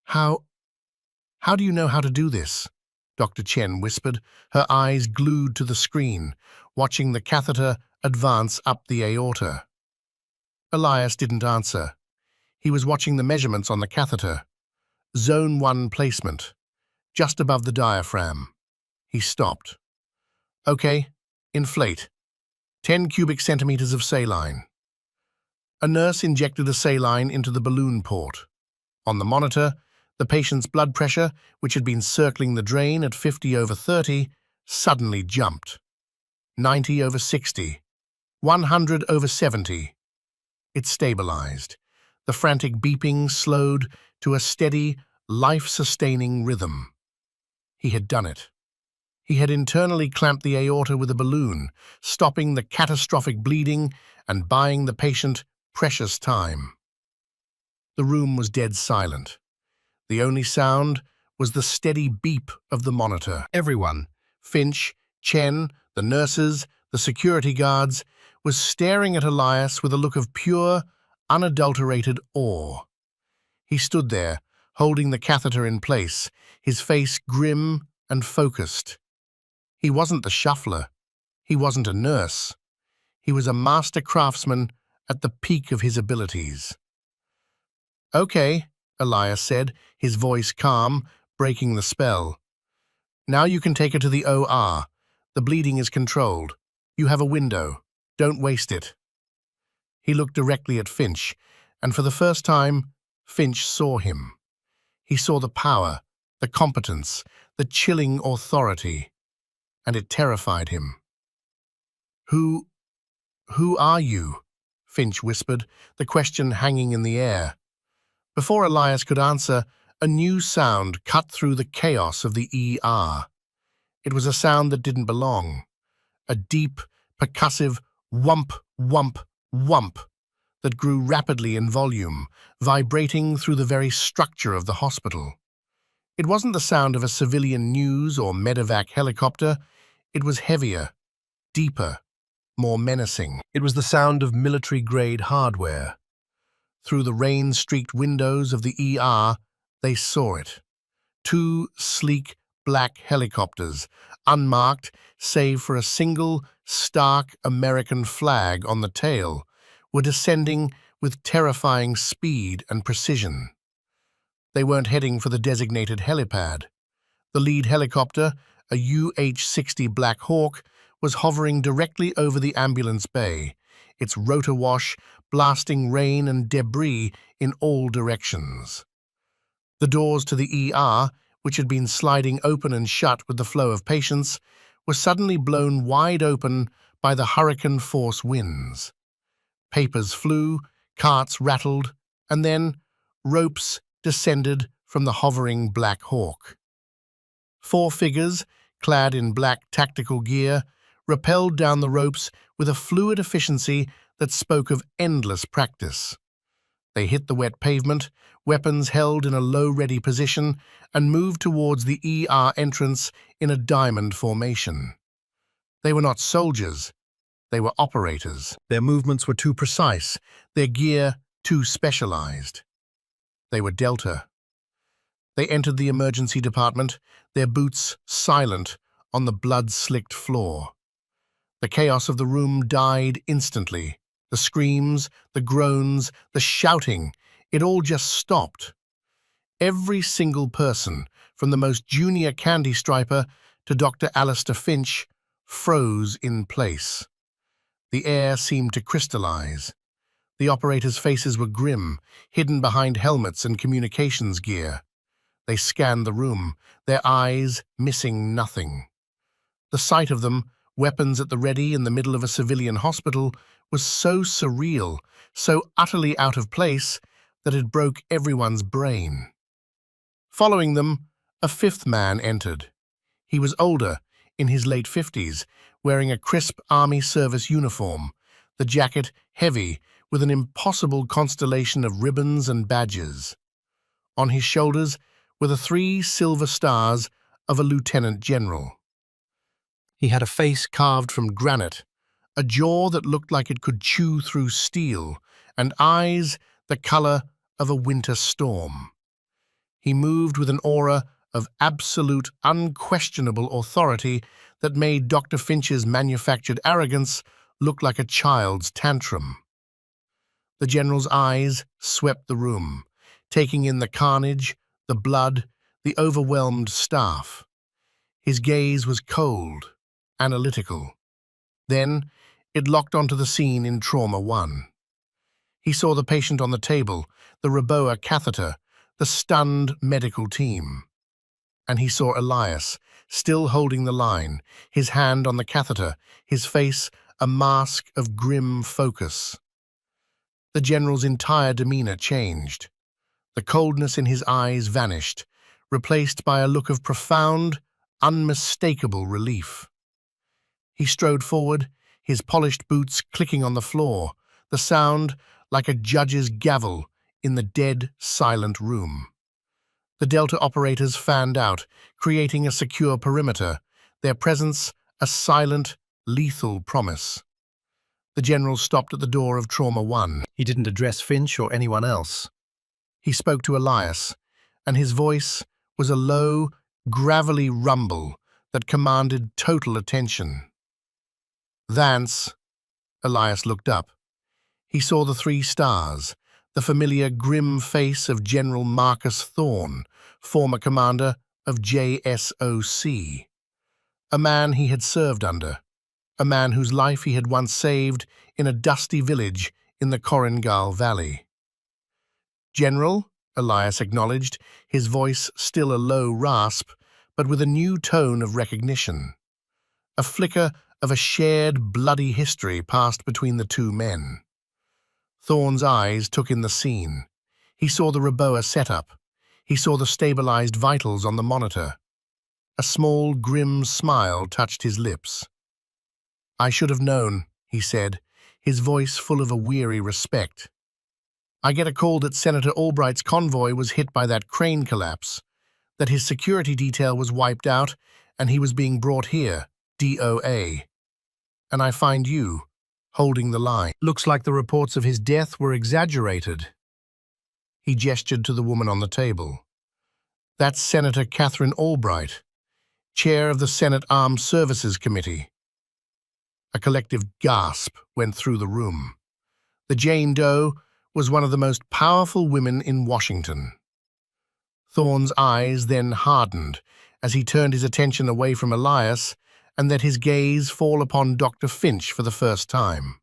S1: How do you know how to do this? Dr. Chen whispered, her eyes glued to the screen, watching the catheter advance up the aorta. Elias didn't answer. He was watching the measurements on the catheter. Zone 1 placement, just above the diaphragm. He stopped. Okay, inflate. 10 cubic centimeters of saline. A nurse injected a saline into the balloon port. On the monitor, the patient's blood pressure, which had been circling the drain at 50/30, suddenly jumped. 90/60. 100/70. It stabilized. The frantic beeping slowed to a steady, life-sustaining rhythm. He had done it. He had internally clamped the aorta with a balloon, stopping the catastrophic bleeding and buying the patient precious time. The room was dead silent. The only sound was the steady beep of the monitor. Everyone, Finch, Chen, the nurses, the security guards, was staring at Elias with a look of pure, unadulterated awe. He stood there, holding the catheter in place, his face grim and focused. He wasn't the shuffler. He wasn't a nurse. He was a master craftsman at the peak of his abilities. Okay, Elias said, his voice calm, breaking the spell. Now you can take her to the OR. The bleeding is controlled. You have a window. Don't waste it. He looked directly at Finch, and for the first time, Finch saw him. He saw the power, the competence, the chilling authority, and it terrified him. Who are you? Finch whispered, the question hanging in the air. Before Elias could answer, a new sound cut through the chaos of the ER. It was a sound that didn't belong. A deep, percussive whump, whump, whump that grew rapidly in volume, vibrating through the very structure of the hospital. It wasn't the sound of a civilian news or medevac helicopter. It was heavier, deeper, more menacing. It was the sound of military-grade hardware. Through the rain-streaked windows of the ER, they saw it. 2 sleek, black helicopters, unmarked save for a single, stark American flag on the tail, were descending with terrifying speed and precision. They weren't heading for the designated helipad. The lead helicopter, a UH-60 Black Hawk, was hovering directly over the ambulance bay, its rotor wash blasting rain and debris in all directions. The doors to the ER, which had been sliding open and shut with the flow of patients, were suddenly blown wide open by the hurricane-force winds. Papers flew, carts rattled, and then ropes descended from the hovering Black Hawk. 4 figures, clad in black tactical gear, rappelled down the ropes with a fluid efficiency that spoke of endless practice. They hit the wet pavement, weapons held in a low-ready position, and moved towards the ER entrance in a diamond formation. They were not soldiers. They were operators. Their movements were too precise, their gear too specialized. They were Delta. They entered the emergency department, their boots silent on the blood-slicked floor. The chaos of the room died instantly. The screams, the groans, the shouting, it all just stopped. Every single person, from the most junior candy striper to Dr. Alistair Finch, froze in place. The air seemed to crystallize. The operators' faces were grim, hidden behind helmets and communications gear. They scanned the room, their eyes missing nothing. The sight of them, weapons at the ready in the middle of a civilian hospital, was so surreal, so utterly out of place, that it broke everyone's brain. Following them, a 5th man entered. He was older, in his late 50s, wearing a crisp army service uniform, the jacket heavy with an impossible constellation of ribbons and badges. On his shoulders were the 3 silver stars of a lieutenant general. He had a face carved from granite, a jaw that looked like it could chew through steel, and eyes the color of a winter storm. He moved with an aura of absolute, unquestionable authority that made Dr. Finch's manufactured arrogance look like a child's tantrum. The general's eyes swept the room, taking in the carnage, the blood, the overwhelmed staff. His gaze was cold, analytical. Then it locked onto the scene in Trauma 1. He saw the patient on the table, the Reboa catheter, the stunned medical team. And he saw Elias, still holding the line, his hand on the catheter, his face a mask of grim focus. The general's entire demeanor changed. The coldness in his eyes vanished, replaced by a look of profound, unmistakable relief. He strode forward, his polished boots clicking on the floor, the sound like a judge's gavel in the dead, silent room. The Delta operators fanned out, creating a secure perimeter, their presence a silent, lethal promise. The general stopped at the door of Trauma 1.
S3: He didn't address Finch or anyone else.
S1: He spoke to Elias, and his voice was a low, gravelly rumble that commanded total attention. "Vance," Elias looked up. He saw the 3 stars, the familiar grim face of General Marcus Thorne, former commander of JSOC. A man he had served under, a man whose life he had once saved in a dusty village in the Korengal Valley. "General," Elias acknowledged, his voice still a low rasp, but with a new tone of recognition. A flicker of a shared bloody history passed between the 2 men. Thorne's eyes took in the scene. He saw the Reboa setup. He saw the stabilized vitals on the monitor. A small, grim smile touched his lips. "I should have known," he said, his voice full of a weary respect. "I get a call that Senator Albright's convoy was hit by that crane collapse, that his security detail was wiped out, and he was being brought here, DOA. And I find you, holding the line. Looks like the reports of his death were exaggerated." He gestured to the woman on the table. "That's Senator Catherine Albright, chair of the Senate Armed Services Committee." A collective gasp went through the room. The Jane Doe was one of the most powerful women in Washington. Thorne's eyes then hardened as he turned his attention away from Elias and let his gaze fall upon Dr. Finch for the first time.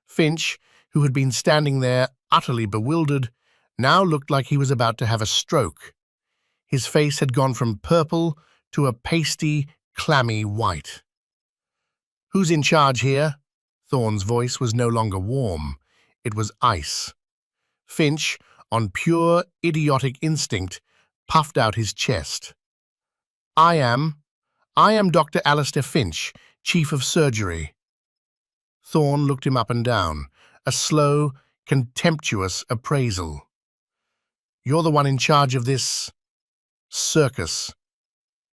S1: Finch, who had been standing there utterly bewildered, now looked like he was about to have a stroke. His face had gone from purple to a pasty, clammy white. "Who's in charge here?" Thorne's voice was no longer warm. It was ice. Finch, on pure, idiotic instinct, puffed out his chest. I am Dr. Alistair Finch, Chief of Surgery." Thorne looked him up and down, a slow, contemptuous appraisal. "You're the one in charge of this circus."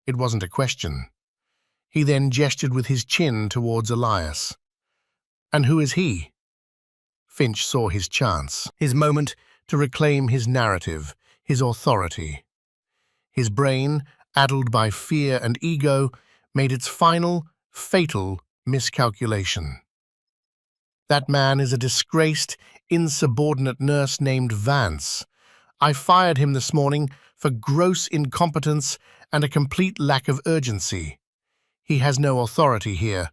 S1: It wasn't a question. He then gestured with his chin towards Elias. "And who is he?" Finch saw his chance, his moment to reclaim his narrative, his authority. His brain, addled by fear and ego, made its final, fatal miscalculation. "That man is a disgraced, insubordinate nurse named Vance. I fired him this morning for gross incompetence and a complete lack of urgency. He has no authority here.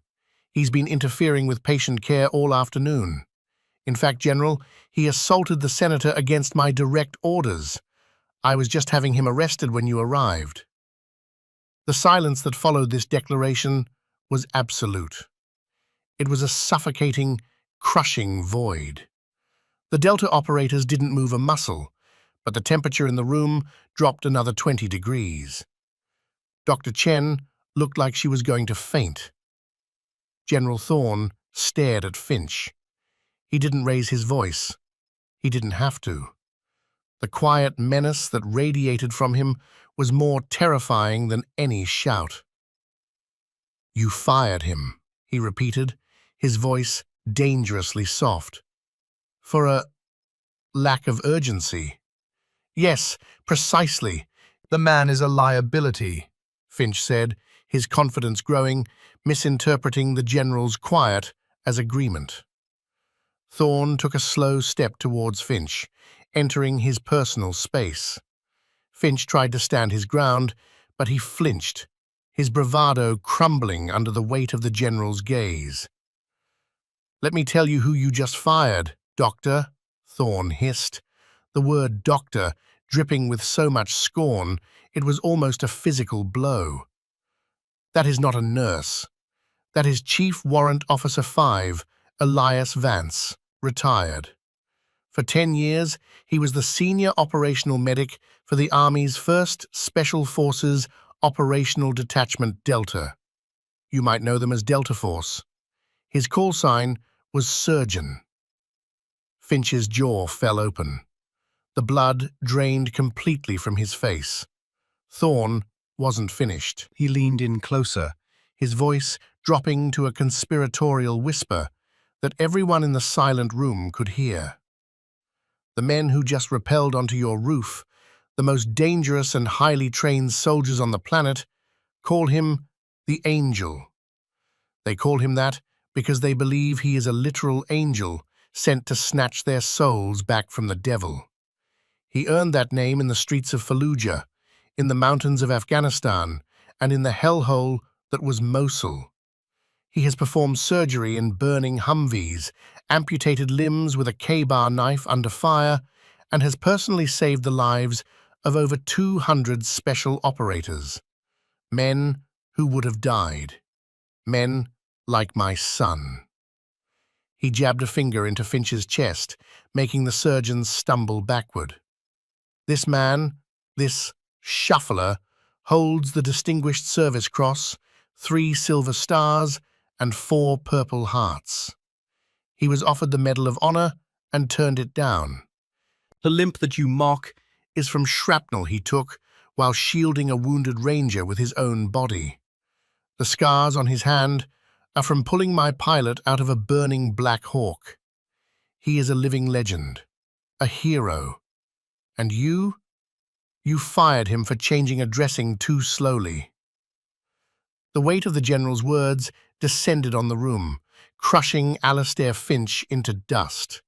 S1: He's been interfering with patient care all afternoon. In fact, General, he assaulted the senator against my direct orders. I was just having him arrested when you arrived." The silence that followed this declaration was absolute. It was a suffocating, crushing void. The Delta operators didn't move a muscle, but the temperature in the room dropped another 20 degrees. Dr. Chen looked like she was going to faint. General Thorne stared at Finch. He didn't raise his voice. He didn't have to. The quiet menace that radiated from him was more terrifying than any shout. "You fired him," he repeated, his voice dangerously soft. "For a lack of urgency." "Yes, precisely.
S2: The man is a liability,"
S1: Finch said, his confidence growing, misinterpreting the general's quiet as agreement. Thorne took a slow step towards Finch, entering his personal space. Finch tried to stand his ground, but he flinched, his bravado crumbling under the weight of the general's gaze. "Let me tell you who you just fired, Doctor," Thorne hissed, the word doctor dripping with so much scorn it was almost a physical blow. "That is not a nurse. That is Chief Warrant Officer 5, Elias Vance, retired. For 10 years, he was the senior operational medic for the Army's 1st Special Forces Operational Detachment Delta. You might know them as Delta Force. His call sign was Surgeon." Finch's jaw fell open. The blood drained completely from his face. Thorne wasn't finished. He leaned in closer, his voice dropping to a conspiratorial whisper that everyone in the silent room could hear. "The men who just rappelled onto your roof, the most dangerous and highly trained soldiers on the planet, call him the Angel. They call him that because they believe he is a literal angel sent to snatch their souls back from the devil. He earned that name in the streets of Fallujah, in the mountains of Afghanistan, and in the hellhole that was Mosul. He has performed surgery in burning Humvees, amputated limbs with a K-bar knife under fire, and has personally saved the lives of over 200 special operators. Men who would have died. Men like my son." He jabbed a finger into Finch's chest, making the surgeon stumble backward. "This man, this shuffler, holds the Distinguished Service Cross, 3 silver stars, and 4 Purple Hearts. He was offered the Medal of Honor and turned it down. The limp that you mock is from shrapnel he took while shielding a wounded ranger with his own body. The scars on his hand are from pulling my pilot out of a burning Black Hawk. He is a living legend, a hero. And you fired him for changing a dressing too slowly." The weight of the general's words descended on the room, crushing Alastair Finch into dust.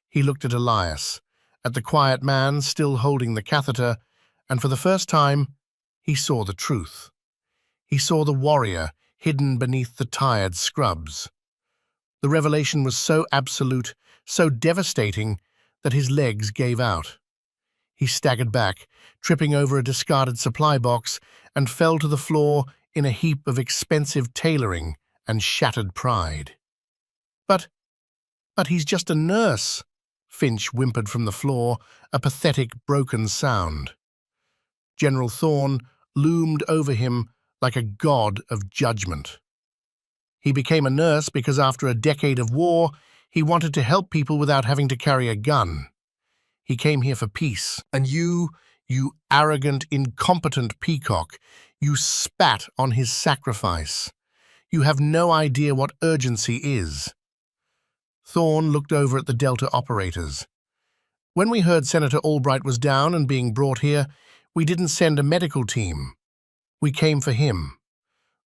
S1: He looked at Elias, at the quiet man still holding the catheter, and for the first time, he saw the truth. He saw the warrior hidden beneath the tired scrubs. The revelation was so absolute, so devastating, that his legs gave out. He staggered back, tripping over a discarded supply box, and fell to the floor in a heap of expensive tailoring and shattered pride. But he's just a nurse," Finch whimpered from the floor, a pathetic, broken sound. General Thorne loomed over him like a god of judgment. "He became a nurse because after a decade of war, he wanted to help people without having to carry a gun. He came here for peace, and you arrogant, incompetent peacock, you spat on his sacrifice. You have no idea what urgency is." Thorne looked over at the Delta operators. "When we heard Senator Albright was down and being brought here, we didn't send a medical team. We came for him.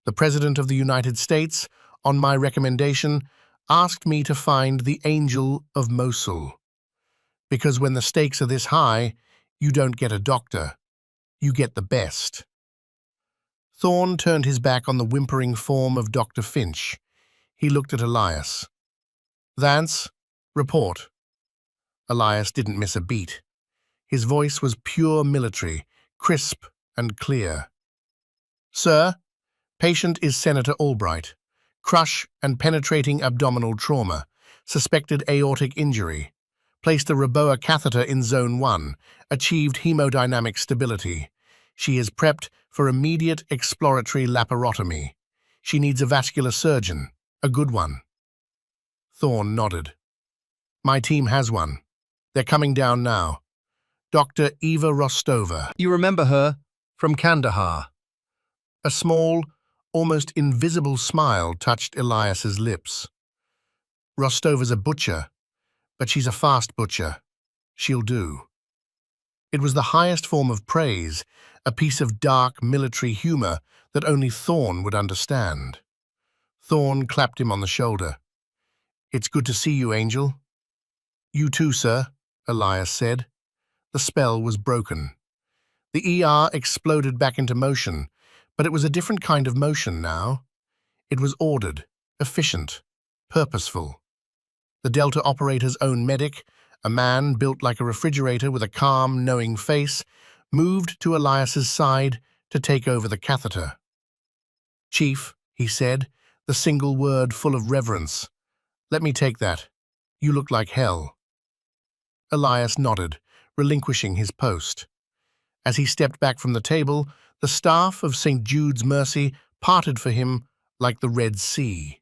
S1: The President of the United States, on my recommendation, asked me to find the Angel of Mosul. Because when the stakes are this high, you don't get a doctor. You get the best." Thorne turned his back on the whimpering form of Dr. Finch. He looked at Elias. "Vance, report." Elias didn't miss a beat. His voice was pure military, crisp and clear. "Sir, patient is Senator Albright. Crush and penetrating abdominal trauma. Suspected aortic injury. Placed a Reboa catheter in Zone 1. Achieved hemodynamic stability. She is prepped for immediate exploratory laparotomy. She needs a vascular surgeon, a good one." Thorne nodded. My team has one. They're coming down now. Dr. Eva Rostova.
S3: You remember her? From Kandahar.
S1: A small, almost invisible smile touched Elias's lips. Rostova's a butcher, but she's a fast butcher. She'll do. It was the highest form of praise, a piece of dark military humor that only Thorne would understand. Thorne clapped him on the shoulder. It's good to see you, Angel. You too, sir, Elias said. The spell was broken. The ER exploded back into motion, but it was a different kind of motion now. It was ordered, efficient, purposeful. The Delta operator's own medic, a man built like a refrigerator with a calm, knowing face, moved to Elias's side to take over the catheter. Chief, he said, the single word full of reverence. Let me take that. You look like hell. Elias nodded, relinquishing his post. As he stepped back from the table, the staff of St. Jude's Mercy parted for him like the Red Sea.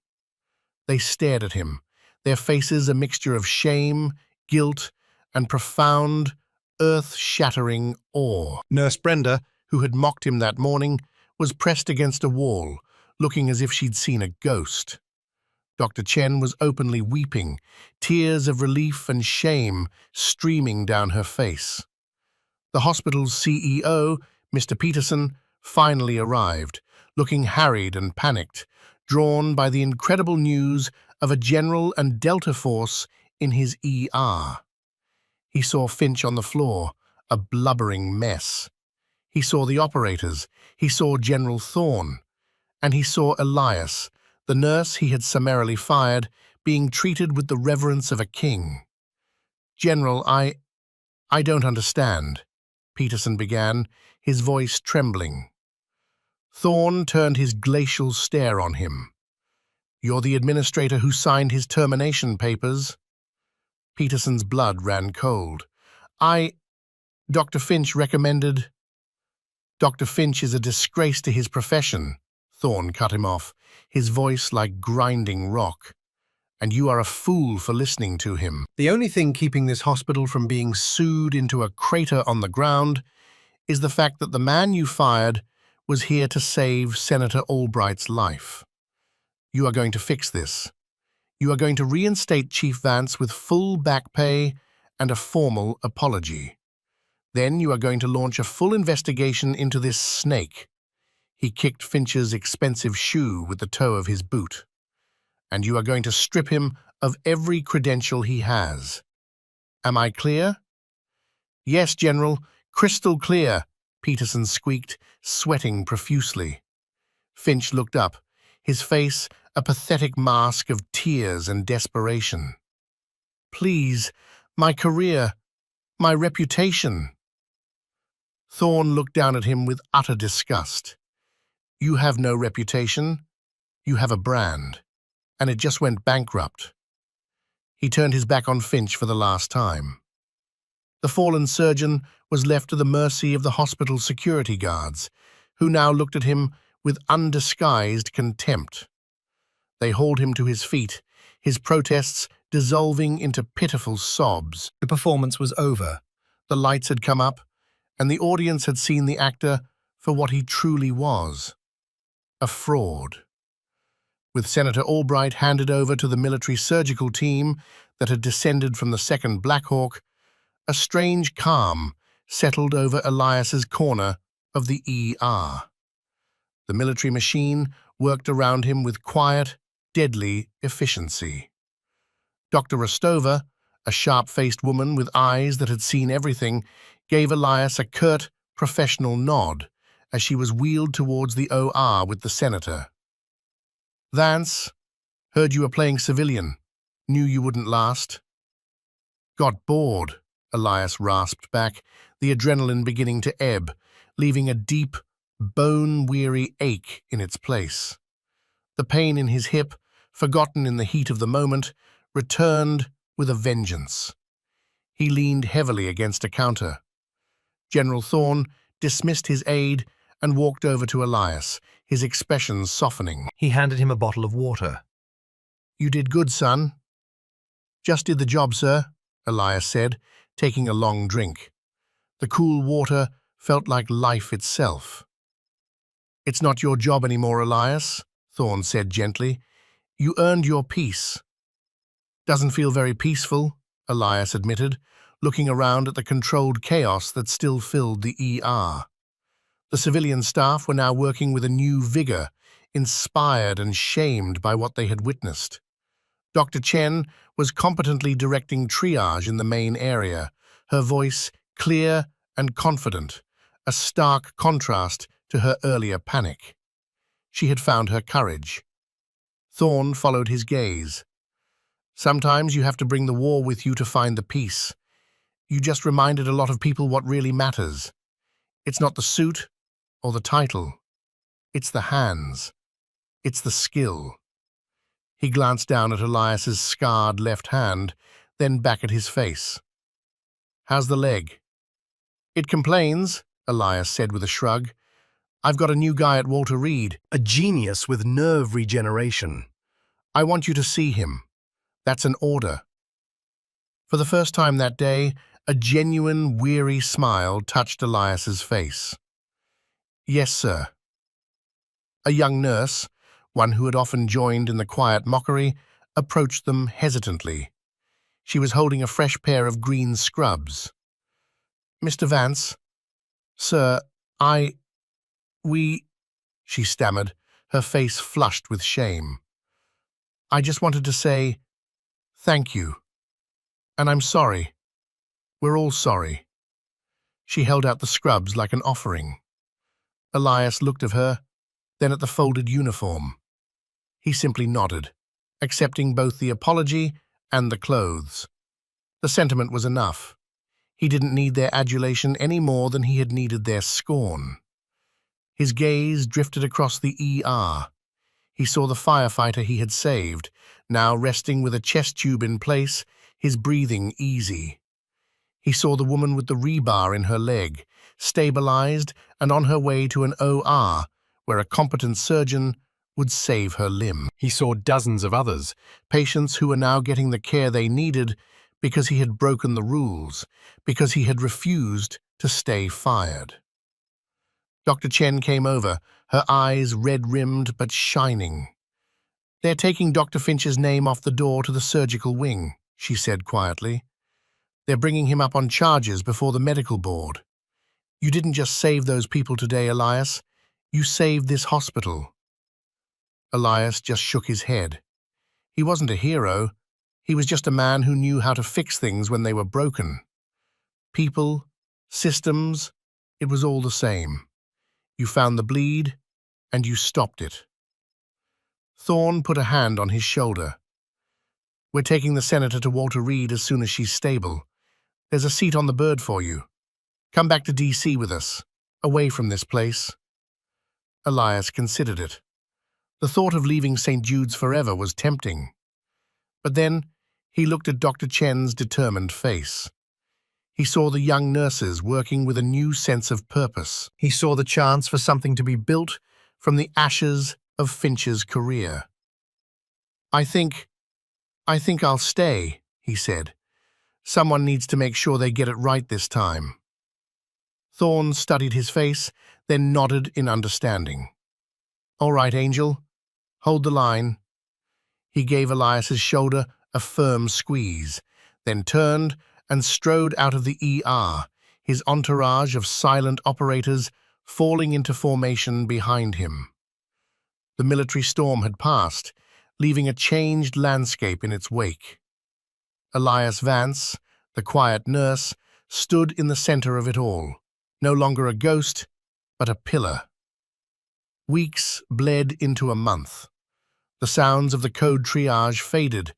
S1: They stared at him, their faces a mixture of shame, guilt, and profound, earth-shattering awe. Nurse Brenda, who had mocked him that morning, was pressed against a wall, looking as if she'd seen a ghost. Dr. Chen was openly weeping, tears of relief and shame streaming down her face. The hospital's CEO, Mr. Peterson, finally arrived, looking harried and panicked, drawn by the incredible news of a general and Delta force in his ER. He saw Finch on the floor, a blubbering mess. He saw the operators, he saw General Thorne, and he saw Elias, the nurse he had summarily fired, being treated with the reverence of a king. General, I don't understand, Peterson began, his voice trembling. Thorne turned his glacial stare on him. You're the administrator who signed his termination papers. Peterson's blood ran cold. Dr. Finch recommended. Dr. Finch is a disgrace to his profession, Thorne cut him off, his voice like grinding rock. And you are a fool for listening to him. The only thing keeping this hospital from being sued into a crater on the ground is the fact that the man you fired was here to save Senator Albright's life. You are going to fix this. You are going to reinstate Chief Vance with full back pay and a formal apology. Then you are going to launch a full investigation into this snake. He kicked Finch's expensive shoe with the toe of his boot. And you are going to strip him of every credential he has. Am I clear? Yes, General, crystal clear, Peterson squeaked, sweating profusely. Finch looked up, his face a pathetic mask of tears and desperation. Please, my career, my reputation. Thorne looked down at him with utter disgust. You have no reputation. You have a brand. And it just went bankrupt. He turned his back on Finch for the last time. The fallen surgeon was left to the mercy of the hospital's security guards, who now looked at him with undisguised contempt. They hauled him to his feet, his protests dissolving into pitiful sobs. The performance was over. The lights had come up, and the audience had seen the actor for what he truly was, a fraud. With Senator Albright handed over to the military surgical team that had descended from the 2nd Black Hawk, a strange calm settled over Elias's corner of the ER. The military machine worked around him with quiet, deadly efficiency. Dr. Rostova, a sharp-faced woman with eyes that had seen everything, gave Elias a curt, professional nod as she was wheeled towards the OR with the senator. Vance, heard you were playing civilian. Knew you wouldn't last. Got bored, Elias rasped back, the adrenaline beginning to ebb, leaving a deep, bone-weary ache in its place. The pain in his hip, forgotten in the heat of the moment, returned with a vengeance. He leaned heavily against a counter. General Thorne dismissed his aide and walked over to Elias, his expression softening.
S3: He handed him a bottle of water.
S1: You did good, son. Just did the job, sir, Elias said, taking a long drink. The cool water felt like life itself. It's not your job anymore, Elias, Thorne said gently. You earned your peace. Doesn't feel very peaceful, Elias admitted, looking around at the controlled chaos that still filled the ER. The civilian staff were now working with a new vigor, inspired and shamed by what they had witnessed. Dr. Chen was competently directing triage in the main area, her voice clear and confident, a stark contrast to her earlier panic. She had found her courage. Thorne followed his gaze. Sometimes you have to bring the war with you to find the peace. You just reminded a lot of people what really matters. It's not the suit or the title. It's the hands. It's the skill. He glanced down at Elias's scarred left hand, then back at his face. How's the leg? It complains, Elias said with a shrug. I've got a new guy at Walter Reed.
S3: A genius with nerve regeneration.
S1: I want you to see him. That's an order. For the first time that day, a genuine, weary smile touched Elias's face. Yes, sir. A young nurse, one who had often joined in the quiet mockery, approached them hesitantly. She was holding a fresh pair of green scrubs. Mr. Vance? Sir, she stammered, her face flushed with shame. I just wanted to say, thank you. And I'm sorry. We're all sorry. She held out the scrubs like an offering. Elias looked at her, then at the folded uniform. He simply nodded, accepting both the apology and the clothes. The sentiment was enough. He didn't need their adulation any more than he had needed their scorn. His gaze drifted across the ER. He saw the firefighter he had saved, now resting with a chest tube in place, his breathing easy. He saw the woman with the rebar in her leg, stabilized and on her way to an OR, where a competent surgeon would save her limb.
S3: He saw dozens of others,
S1: Patients who were now getting the care they needed because he had broken the rules, because he had refused to stay fired. Dr. Chen came over, her eyes red-rimmed but shining. They're taking Dr. Finch's name off the door to the surgical wing, she said quietly. They're bringing him up on charges before the medical board. You didn't just save those people today, Elias. You saved this hospital. Elias just shook his head. He wasn't a hero. He was just a man who knew how to fix things when they were broken. People, systems, it was all the same. You found the bleed, and you stopped it. Thorne put a hand on his shoulder. We're taking the senator to Walter Reed as soon as she's stable. There's a seat on the bird for you. Come back to D.C. with us, away from this place. Elias considered it. The thought of leaving St. Jude's forever was tempting. But then he looked at Dr. Chen's determined face. He saw the young nurses working with a new sense of purpose. He saw the chance for something to be built from the ashes of Finch's career. I think I'll stay, he said. Someone needs to make sure they get it right this time. Thorne studied his face, then nodded in understanding. All right, Angel. Hold the line. He gave Elias's shoulder a firm squeeze, then turned and strode out of the ER, his entourage of silent operators falling into formation behind him. The military storm had passed, leaving a changed landscape in its wake. Elias Vance, the quiet nurse, stood in the center of it all, no longer a ghost, but a pillar. Weeks bled into a month. The sounds of the code triage faded,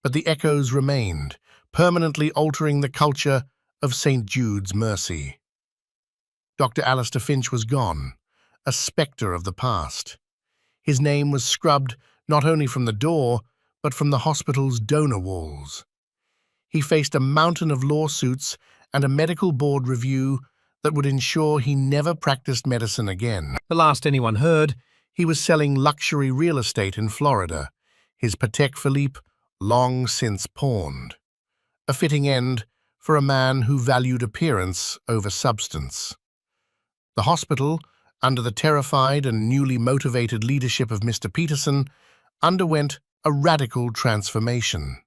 S1: but the echoes remained, permanently altering the culture of St. Jude's Mercy. Dr. Alistair Finch was gone, a spectre of the past. His name was scrubbed not only from the door, but from the hospital's donor walls. He faced a mountain of lawsuits and a medical board review that would ensure he never practiced medicine again.
S3: the last anyone heard.
S1: He was selling luxury real estate in Florida, his Patek Philippe long since pawned. A fitting end for a man who valued appearance over substance. The hospital, under the terrified and newly motivated leadership of Mr. Peterson, underwent a radical transformation.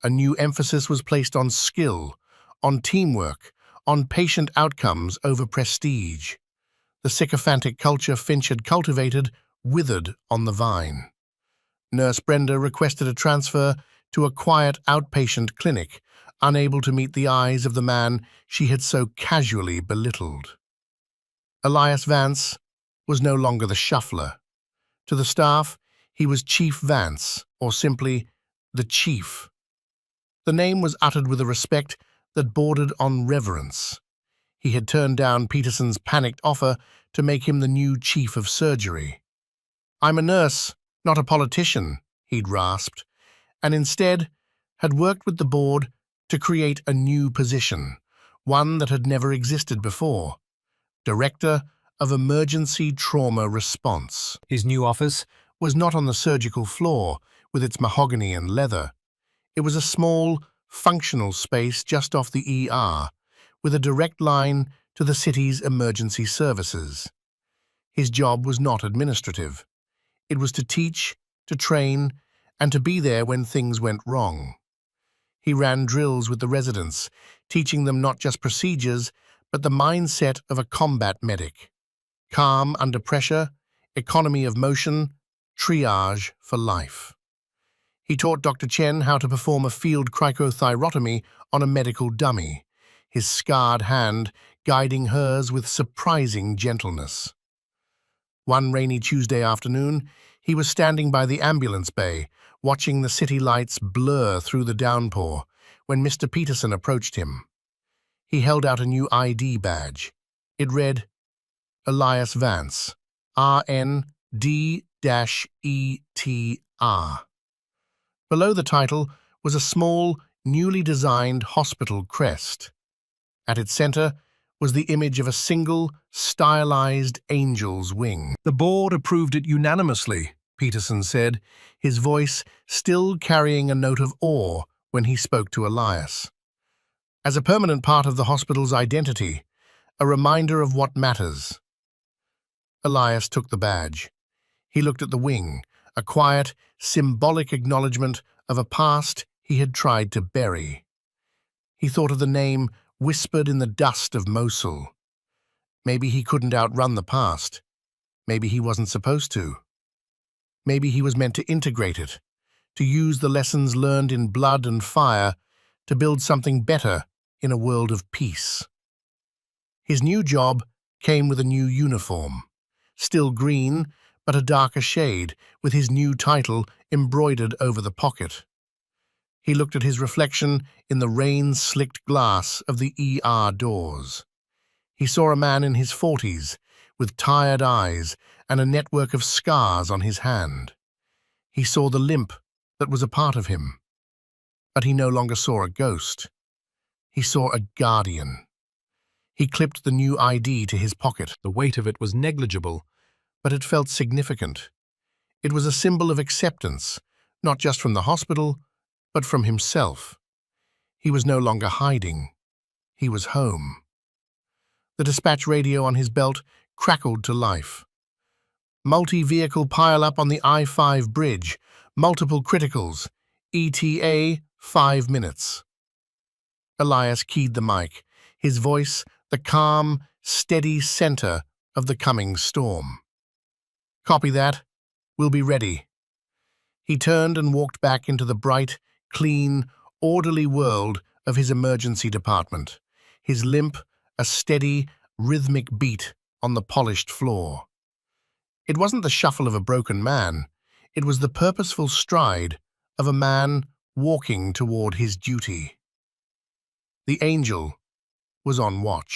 S1: A new emphasis was placed on skill, on teamwork, on patient outcomes over prestige. The sycophantic culture Finch had cultivated withered on the vine. Nurse Brenda requested a transfer to a quiet outpatient clinic, unable to meet the eyes of the man she had so casually belittled. Elias Vance was no longer the shuffler. To the staff, he was Chief Vance, or simply the Chief. The name was uttered with a respect that bordered on reverence. He had turned down Peterson's panicked offer to make him the new chief of surgery. "I'm a nurse, not a politician," he'd rasped, and instead had worked with the board to create a new position, one that had never existed before: Director of Emergency Trauma Response.
S3: His new office
S1: Was not on the surgical floor with its mahogany and leather. It was a small, functional space just off the ER, with a direct line to the city's emergency services. His job was not administrative. It was to teach, to train, and to be there when things went wrong. He ran drills with the residents, teaching them not just procedures, but the mindset of a combat medic. Calm under pressure, economy of motion, triage for life. He taught Dr. Chen how to perform a field cricothyrotomy on a medical dummy, his scarred hand guiding hers with surprising gentleness. One rainy Tuesday afternoon, he was standing by the ambulance bay, watching the city lights blur through the downpour, when Mr. Peterson approached him. He held out a new ID badge. It read, Elias Vance, RND-ETR. Below the title was a small, newly designed hospital crest. At its center was the image of a single, stylized angel's wing.
S2: The board approved it unanimously,
S1: Peterson said, his voice still carrying a note of awe when he spoke to Elias. As a permanent part of the hospital's identity, a reminder of what matters. Elias took the badge. He looked at the wing, a quiet, symbolic acknowledgement of a past he had tried to bury. He thought of the name whispered in the dust of Mosul. Maybe he couldn't outrun the past. Maybe he wasn't supposed to. Maybe he was meant to integrate it, to use the lessons learned in blood and fire to build something better in a world of peace. His new job came with a new uniform, still green, but a darker shade, with his new title embroidered over the pocket. He looked at his reflection in the rain-slicked glass of the ER doors. He saw a man in his 40s, with tired eyes and a network of scars on his hand. He saw the limp that was a part of him. But he no longer saw a ghost. He saw a guardian. He clipped the new ID to his pocket.
S3: The weight of it was negligible,
S1: But it felt significant. It was a symbol of acceptance, not just from the hospital, but from himself. He was no longer hiding. He was home. The dispatch radio on his belt crackled to life. Multi-vehicle pile-up on the I-5 bridge, multiple criticals, ETA 5 minutes. Elias keyed the mic, his voice the calm, steady center of the coming storm. "Copy that. We'll be ready." He turned and walked back into the bright, clean, orderly world of his emergency department, his limp a steady, rhythmic beat on the polished floor. It wasn't the shuffle of a broken man. It was the purposeful stride of a man walking toward his duty. The angel was on watch.